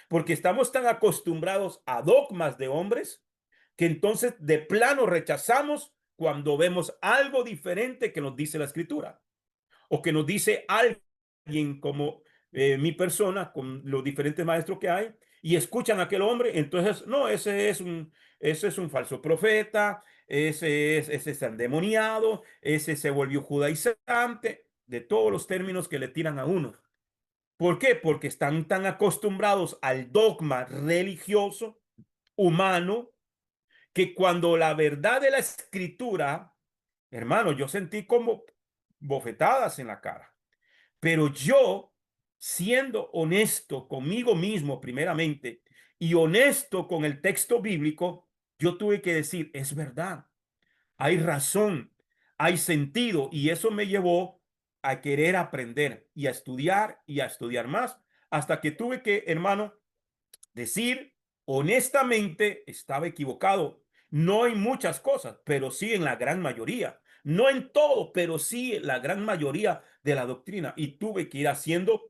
Porque estamos tan acostumbrados a dogmas de hombres que entonces de plano rechazamos cuando vemos algo diferente que nos dice la escritura o que nos dice alguien como mi persona con los diferentes maestros que hay y escuchan a aquel hombre. Entonces, no, ese es un falso profeta, ese es endemoniado, ese se volvió judaizante, de todos los términos que le tiran a uno. ¿Por qué? Porque están tan acostumbrados al dogma religioso humano que cuando la verdad de la escritura, hermano, yo sentí como bofetadas en la cara. Pero yo, siendo honesto conmigo mismo primeramente y honesto con el texto bíblico, yo tuve que decir, es verdad, hay razón, hay sentido, y eso me llevó a querer aprender y a estudiar más, hasta que tuve que, hermano, decir honestamente, estaba equivocado. No en muchas cosas, pero sí en la gran mayoría. No en todo, pero sí en la gran mayoría de la doctrina. Y tuve que ir haciendo,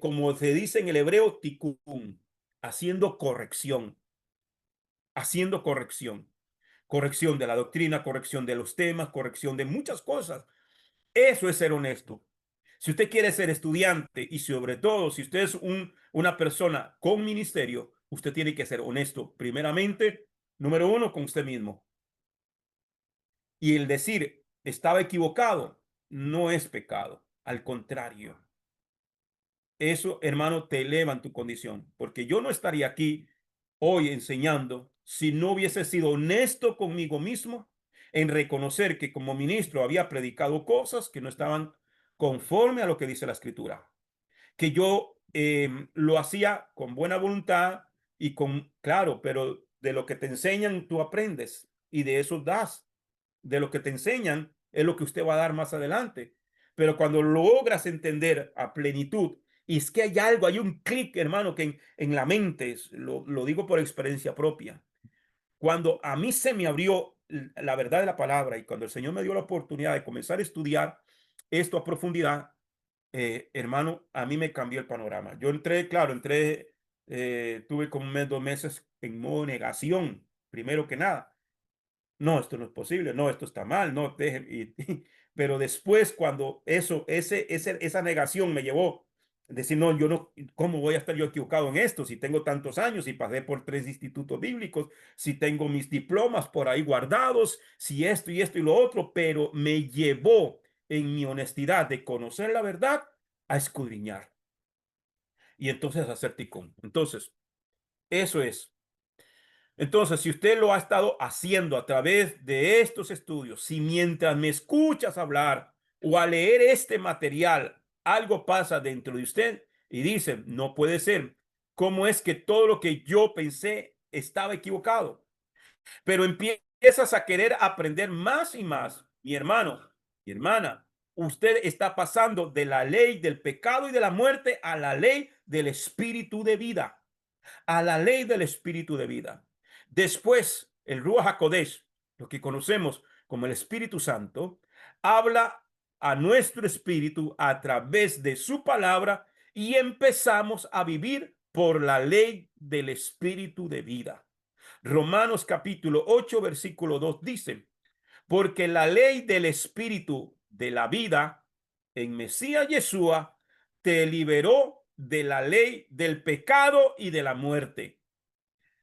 como se dice en el hebreo, tikkun, haciendo corrección, haciendo corrección. Corrección de la doctrina, corrección de los temas, corrección de muchas cosas. Eso es ser honesto. Si usted quiere ser estudiante y sobre todo si usted es una persona con ministerio, usted tiene que ser honesto. Primeramente, número uno, con usted mismo. Y el decir estaba equivocado no es pecado. Al contrario, eso, hermano, te eleva en tu condición. Porque yo no estaría aquí hoy enseñando si no hubiese sido honesto conmigo mismo en reconocer que como ministro había predicado cosas que no estaban conforme a lo que dice la escritura, que yo lo hacía con buena voluntad y con, claro, pero de lo que te enseñan tú aprendes y de eso das. De lo que te enseñan es lo que usted va a dar más adelante. Pero cuando logras entender a plenitud, y es que hay algo, hay un clic, hermano, que en la mente, lo digo por experiencia propia, cuando a mí se me abrió la verdad de la palabra y cuando el Señor me dio la oportunidad de comenzar a estudiar esto a profundidad, hermano, a mí me cambió el panorama. Yo entré, claro, tuve como un mes, 2 meses en modo negación, primero que nada. No, esto no es posible, no, esto está mal, no, pero después cuando esa negación me llevó a decir, no, yo no, ¿cómo voy a estar yo equivocado en esto? Si tengo tantos años, si pasé por 3 institutos bíblicos, si tengo mis diplomas por ahí guardados, si esto y esto y lo otro, pero me llevó en mi honestidad de conocer la verdad a escudriñar y entonces a hacer ticón. Entonces, eso es. Entonces, si usted lo ha estado haciendo a través de estos estudios, si mientras me escuchas hablar o al leer este material, algo pasa dentro de usted y dice, no puede ser, ¿cómo es que todo lo que yo pensé estaba equivocado? Pero empiezas a querer aprender más y más, mi hermano, mi hermana, usted está pasando de la ley del pecado y de la muerte a la ley del espíritu de vida, a la ley del espíritu de vida. Después, el Ruach HaKodesh, lo que conocemos como el Espíritu Santo, habla a nuestro espíritu a través de su palabra y empezamos a vivir por la ley del espíritu de vida. Romanos capítulo 8, versículo 2 dice, porque la ley del espíritu de la vida en Mesías Yeshua te liberó de la ley del pecado y de la muerte.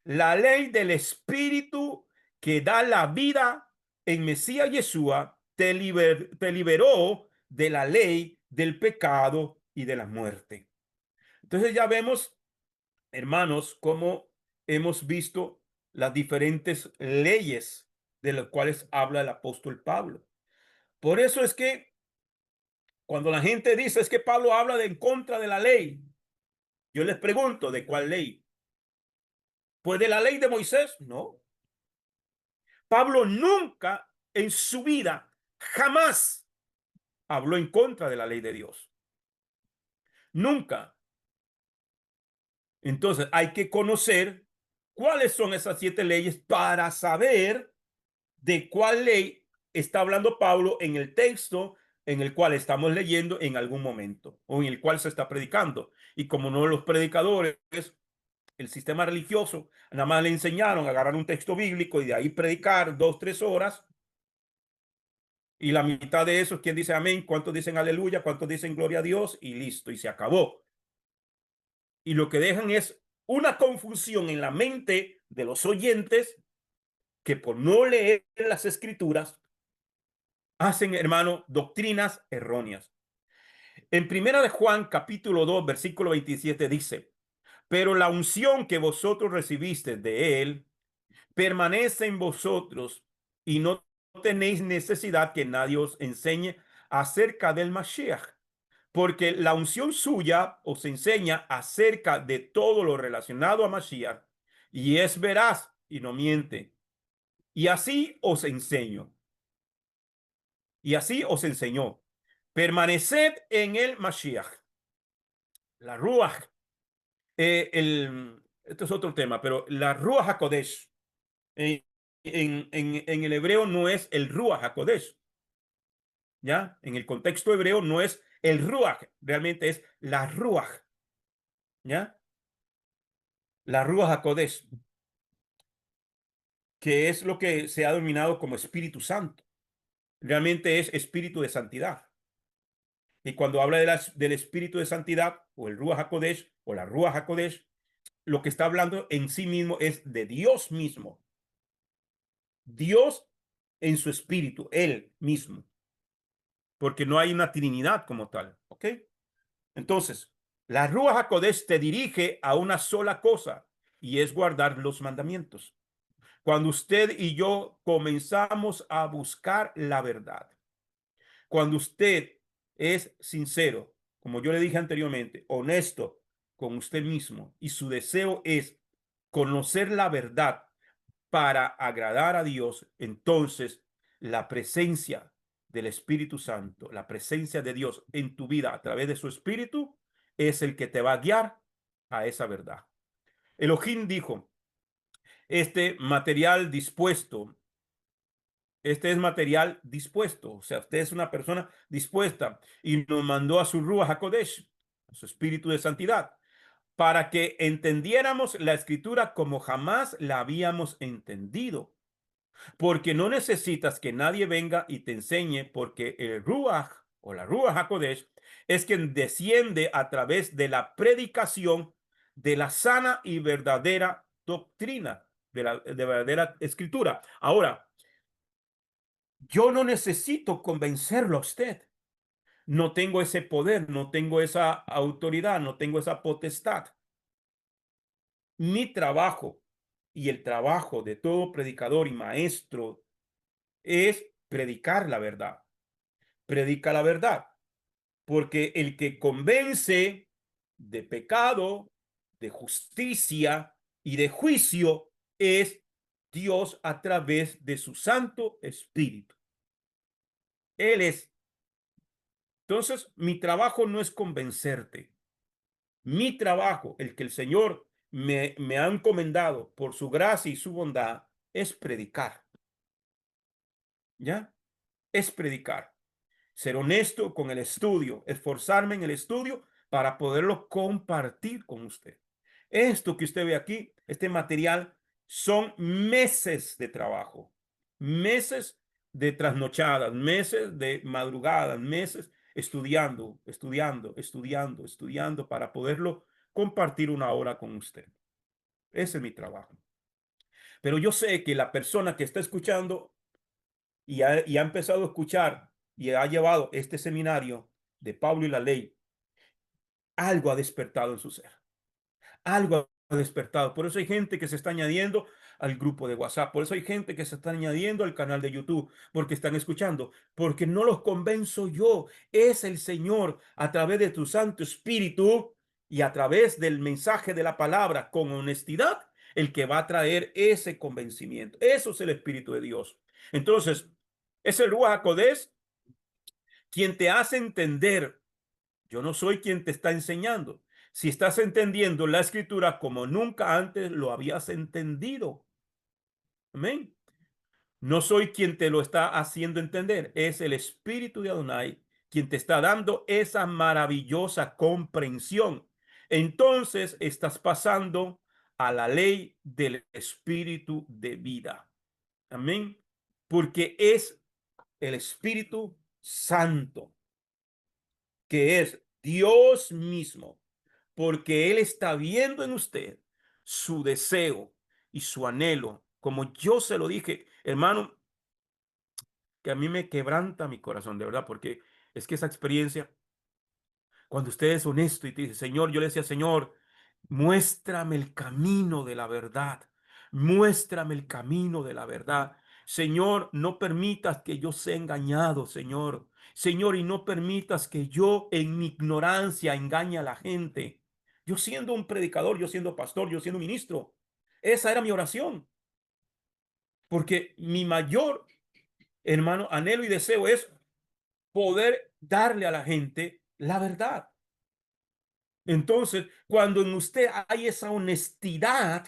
La ley del espíritu que da la vida en Mesías Yeshua te liberó de la ley del pecado y de la muerte. Entonces ya vemos, hermanos, cómo hemos visto las diferentes leyes de las cuales habla el apóstol Pablo. Por eso es que cuando la gente dice es que Pablo habla de en contra de la ley, yo les pregunto, ¿de cuál ley? Pues de la ley de Moisés, no. Pablo nunca en su vida, jamás habló en contra de la ley de Dios. Nunca. Entonces hay que conocer cuáles son esas 7 leyes para saber de cuál ley está hablando Pablo en el texto en el cual estamos leyendo en algún momento o en el cual se está predicando. Y como no los predicadores, el sistema religioso, nada más le enseñaron a agarrar un texto bíblico y de ahí predicar 2, 3 horas. Y la mitad de eso es quien dice amén, cuántos dicen aleluya, cuántos dicen gloria a Dios y listo, y se acabó. Y lo que dejan es una confusión en la mente de los oyentes que por no leer las escrituras hacen, hermano, doctrinas erróneas. En primera de Juan, capítulo 2, versículo 27 dice, pero la unción que vosotros recibiste de él permanece en vosotros y no tenéis necesidad que nadie os enseñe acerca del Mashiach, porque la unción suya os enseña acerca de todo lo relacionado a Mashiach y es veraz y no miente. Y así os enseño. Y así os enseñó. Permaneced en el Mashiach. La Ruach. Esto es otro tema, pero la Ruach HaKodesh en, en el hebreo no es el Ruach HaKodesh. ¿Ya? En el contexto hebreo no es el Ruach, realmente es la Ruach. ¿Ya? La Ruach HaKodesh, que es lo que se ha denominado como Espíritu Santo. Realmente es espíritu de santidad. Y cuando habla del espíritu de santidad, o el Ruach HaKodesh, o la Ruach HaKodesh, lo que está hablando en sí mismo es de Dios mismo. Dios en su espíritu, Él mismo. Porque no hay una trinidad como tal. ¿Ok? Entonces, la Ruach HaKodesh te dirige a una sola cosa, y es guardar los mandamientos. Cuando usted y yo comenzamos a buscar la verdad, cuando usted es sincero, como yo le dije anteriormente, honesto con usted mismo y su deseo es conocer la verdad para agradar a Dios, entonces la presencia del Espíritu Santo, la presencia de Dios en tu vida a través de su Espíritu es el que te va a guiar a esa verdad. Elohim dijo, este material dispuesto, este es material dispuesto, o sea, usted es una persona dispuesta y nos mandó a su Ruach HaKodesh, a su espíritu de santidad, para que entendiéramos la escritura como jamás la habíamos entendido. Porque no necesitas que nadie venga y te enseñe, porque el Ruach o la Ruach HaKodesh es quien desciende a través de la predicación de la sana y verdadera doctrina, de verdadera escritura. Ahora, yo no necesito convencerlo a usted. No tengo ese poder, no tengo esa autoridad, no tengo esa potestad. Mi trabajo y el trabajo de todo predicador y maestro es predicar la verdad. Predica la verdad, porque el que convence de pecado, de justicia y de juicio es Dios a través de su Santo Espíritu. Él es. Entonces, mi trabajo no es convencerte. Mi trabajo, el que el Señor me ha encomendado por su gracia y su bondad, es predicar. ¿Ya? Es predicar. Ser honesto con el estudio, esforzarme en el estudio para poderlo compartir con usted. Esto que usted ve aquí, este material, son meses de trabajo, meses de trasnochadas, meses de madrugadas, meses estudiando, estudiando, estudiando, estudiando para poderlo compartir una hora con usted. Ese es mi trabajo. Pero yo sé que la persona que está escuchando y ha empezado a escuchar y ha llevado este seminario de Pablo y la ley, algo ha despertado en su ser, algo ha despertado. Por eso hay gente que se está añadiendo al grupo de WhatsApp, por eso hay gente que se está añadiendo al canal de YouTube, porque están escuchando, porque no los convenzo yo, es el Señor a través de tu Santo Espíritu y a través del mensaje de la palabra con honestidad, el que va a traer ese convencimiento. Eso es el Espíritu de Dios. Entonces, es el Ruach HaKodesh quien te hace entender. Yo no soy quien te está enseñando. Si estás entendiendo la escritura como nunca antes lo habías entendido. Amén. No soy quien te lo está haciendo entender. Es el Espíritu de Adonai quien te está dando esa maravillosa comprensión. Entonces estás pasando a la ley del espíritu de vida. Amén. Porque es el Espíritu Santo, que es Dios mismo, porque Él está viendo en usted su deseo y su anhelo. Como yo se lo dije, hermano, que a mí me quebranta mi corazón, de verdad, porque es que esa experiencia, cuando usted es honesto y te dice, Señor, yo le decía, Señor, muéstrame el camino de la verdad, muéstrame el camino de la verdad. Señor, no permitas que yo sea engañado, Señor. Señor, y no permitas que yo en mi ignorancia engañe a la gente. Yo siendo un predicador, yo siendo pastor, yo siendo ministro, esa era mi oración, porque mi mayor, hermano, anhelo y deseo es poder darle a la gente la verdad. Entonces, cuando en usted hay esa honestidad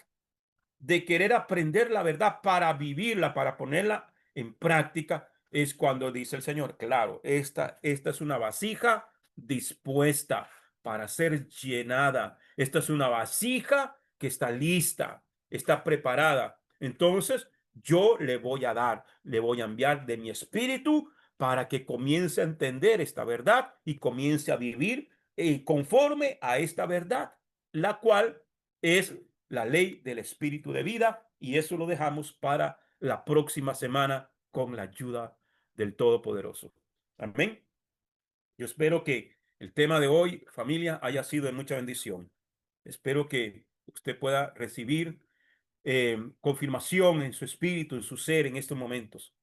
de querer aprender la verdad para vivirla, para ponerla en práctica, es cuando dice el Señor, claro, esta es una vasija dispuesta para ser llenada. Esta es una vasija que está lista, está preparada. Entonces, yo le voy a dar, le voy a enviar de mi espíritu para que comience a entender esta verdad y comience a vivir conforme a esta verdad, la cual es la ley del espíritu de vida, y eso lo dejamos para la próxima semana con la ayuda del Todopoderoso. Amén. Yo espero que el tema de hoy, familia, haya sido de mucha bendición. Espero que usted pueda recibir confirmación en su espíritu, en su ser en estos momentos,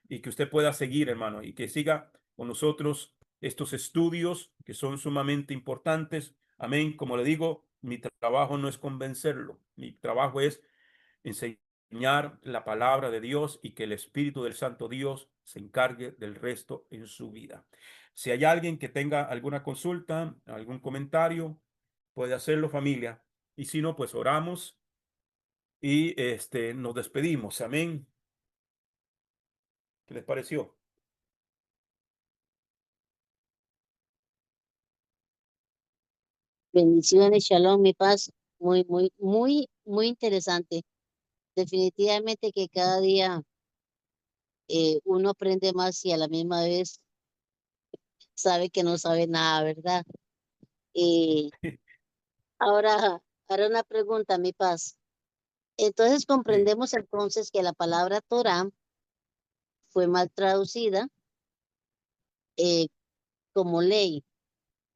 y que usted pueda seguir, hermano, y que siga con nosotros estos estudios que son sumamente importantes. Amén. Como le digo, mi trabajo no es convencerlo, mi trabajo es enseñar la palabra de Dios y que el Espíritu del Santo Dios se encargue del resto en su vida. Si hay alguien que tenga alguna consulta, algún comentario, puede hacerlo, familia. Y si no, pues oramos y nos despedimos. Amén. ¿Qué les pareció? Bendiciones, shalom, mi paz. Muy, muy, muy, muy interesante. Definitivamente que cada día uno aprende más y a la misma vez sabe que no sabe nada, ¿verdad? Y ahora una pregunta, mi paz. Entonces Sí. comprendemos entonces que la palabra Torah fue mal traducida eh, como ley,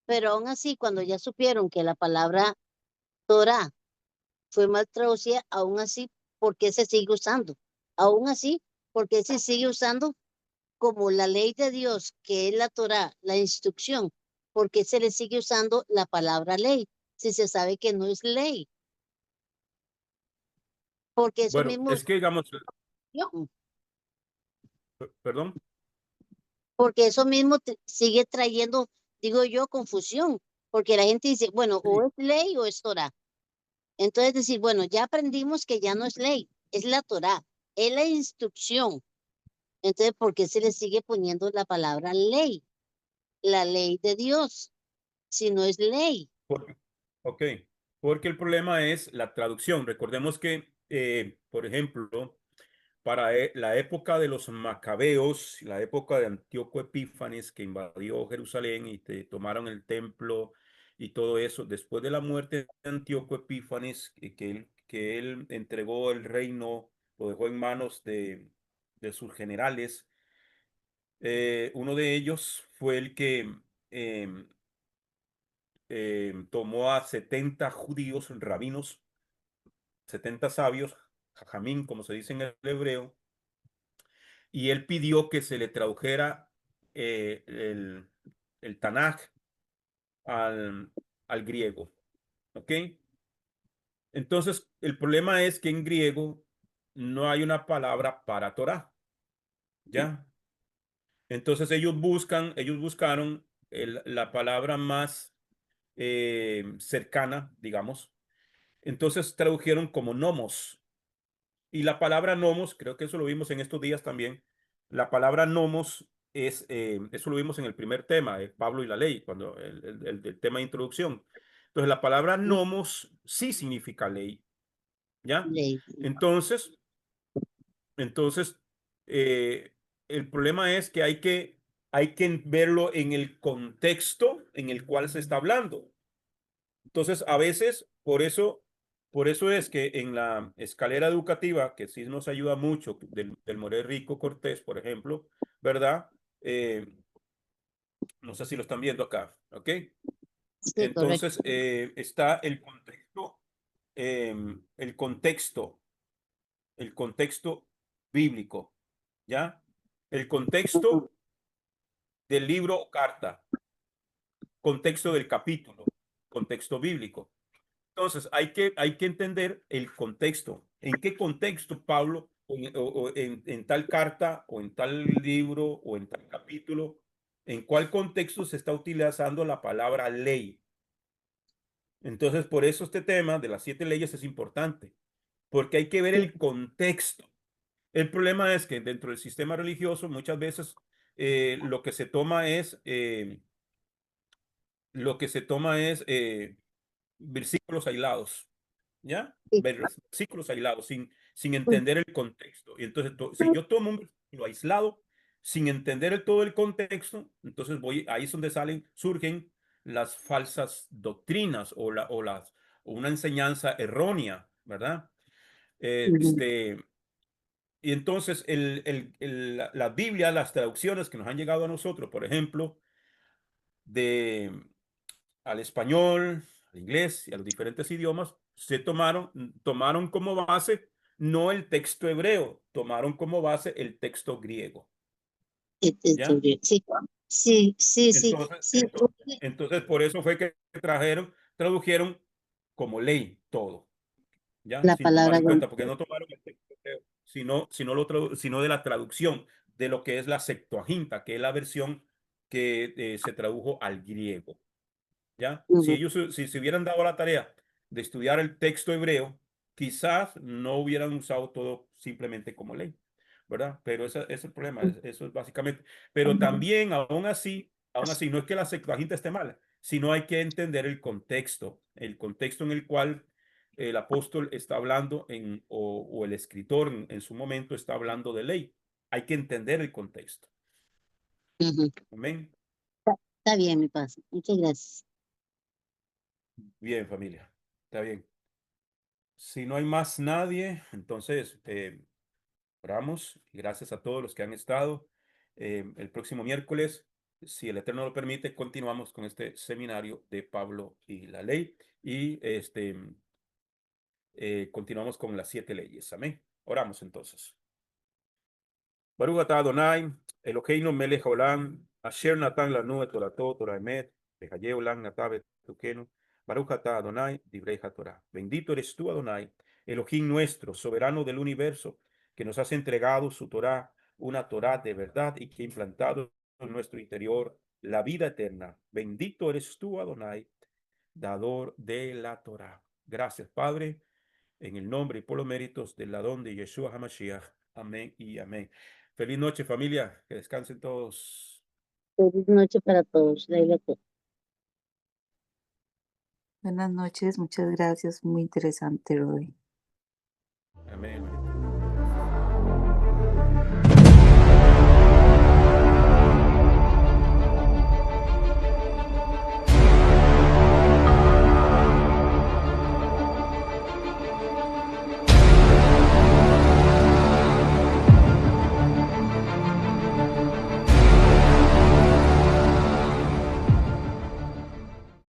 pero aún así cuando ya supieron que la palabra Torah fue mal traducida, aún así, ¿por qué se sigue usando? Aún así, ¿por qué se sigue usando como la ley de Dios, que es la Torá, la instrucción? ¿Por qué se le sigue usando la palabra ley si se sabe que no es ley? Porque eso Bueno, mismo, es que digamos, perdón. porque eso mismo sigue trayendo, digo yo, confusión, porque la gente dice, bueno, o Sí. es ley o es Torá. Entonces decir, bueno, ya aprendimos que ya no es ley, es la Torá, es la instrucción. Entonces, ¿por qué se le sigue poniendo la palabra ley? La ley de Dios, si no es ley. Porque, ok, porque el problema es la traducción. Recordemos que, por ejemplo, para la época de los macabeos, la época de Antíoco Epífanes, que invadió Jerusalén y tomaron el templo y todo eso, después de la muerte de Antíoco Epífanes, que él entregó el reino, lo dejó en manos de sus generales. Uno de ellos fue el que em, tomó a 70 judíos, rabinos, 70 sabios, jajamín, como se dice en el hebreo, y él pidió que se le tradujera el Tanaj al, al griego. ¿Ok? Entonces, el problema es que en griego no hay una palabra para Torah, ¿ya? Entonces ellos buscaron la palabra más cercana, digamos. Entonces tradujeron como nomos. Y la palabra nomos, creo que eso lo vimos en estos días también. La palabra nomos eso lo vimos en el primer tema, Pablo y la ley, cuando el tema de introducción. Entonces, la palabra nomos sí significa ley, ¿ya? ley. Entonces, entonces el problema es que hay que verlo en el contexto en el cual se está hablando. Entonces, a veces, por eso es que en la escalera educativa, que sí nos ayuda mucho, del Moré Rico Cortés, por ejemplo, ¿verdad? Eh, no sé si lo están viendo acá, ¿ok? Sí, correcto. Entonces, está el contexto, el contexto bíblico, ¿ya? El contexto del libro o carta, contexto del capítulo, contexto bíblico. Entonces, hay que entender el contexto. ¿En qué contexto Pablo, en tal carta, o en tal libro, o en tal capítulo, en cuál contexto se está utilizando la palabra ley? Entonces, por eso este tema de las 7 leyes es importante, porque hay que ver Sí, el contexto. El problema es que dentro del sistema religioso muchas veces lo que se toma es versículos aislados, ¿ya? sí. Versículos aislados, sin entender el contexto. Y entonces, si yo tomo un versículo aislado, sin entender todo el contexto, entonces ahí es donde surgen las falsas doctrinas o una enseñanza errónea, ¿verdad? Ujú. Este, y entonces la Biblia, las traducciones que nos han llegado a nosotros, por ejemplo, de al español, al inglés y a los diferentes idiomas, tomaron como base no el texto hebreo, tomaron como base el texto griego, ¿ya? Sí, sí, sí, sí, Entonces, sí, entonces, entonces por eso fue que tradujeron como ley todo, ¿ya? la Sin tomar palabra en ley. cuenta, porque no tomaron el texto hebreo, sino de la traducción de lo que es la Septuaginta, que es la versión que se tradujo al griego. ¿Ya? Si Ujú, ellos si se hubieran dado la tarea de estudiar el texto hebreo, quizás no hubieran usado todo simplemente como ley, ¿verdad? Pero ese es el problema, eso es básicamente. Pero también, aún así, no es que la Septuaginta esté mala, sino hay que entender el contexto en el cual el apóstol está hablando o el escritor en su momento está hablando de ley. Hay que entender el contexto. ujú. Amén. Está bien, mi paz. Muchas gracias. Bien, familia. Está bien. Si no hay más nadie, entonces oramos. Gracias a todos los que han estado. El próximo miércoles, si el Eterno lo permite, continuamos con este seminario de Pablo y la ley y continuamos con las 7 leyes. Amén. Oramos entonces. Baruch atah Adonai, Eloheinu melech haolam, asher natan lanu et torato, Torah emet, vehayeh olam natav betukenu. Baruch atah Adonai, divrei haTorah. Bendito eres tú, Adonai, Elohim nuestro, soberano del universo, que nos has entregado su Torah, una Torah de verdad y que ha implantado en nuestro interior la vida eterna. Bendito eres tú, Adonai, dador de la Torah. Gracias, Padre, en el nombre y por los méritos del Adón de Yeshua HaMashiach. Amén y amén. Feliz noche, familia. Que descansen todos. Feliz noche para todos. Leila. Buenas noches, muchas gracias, muy interesante, Roy. Amén.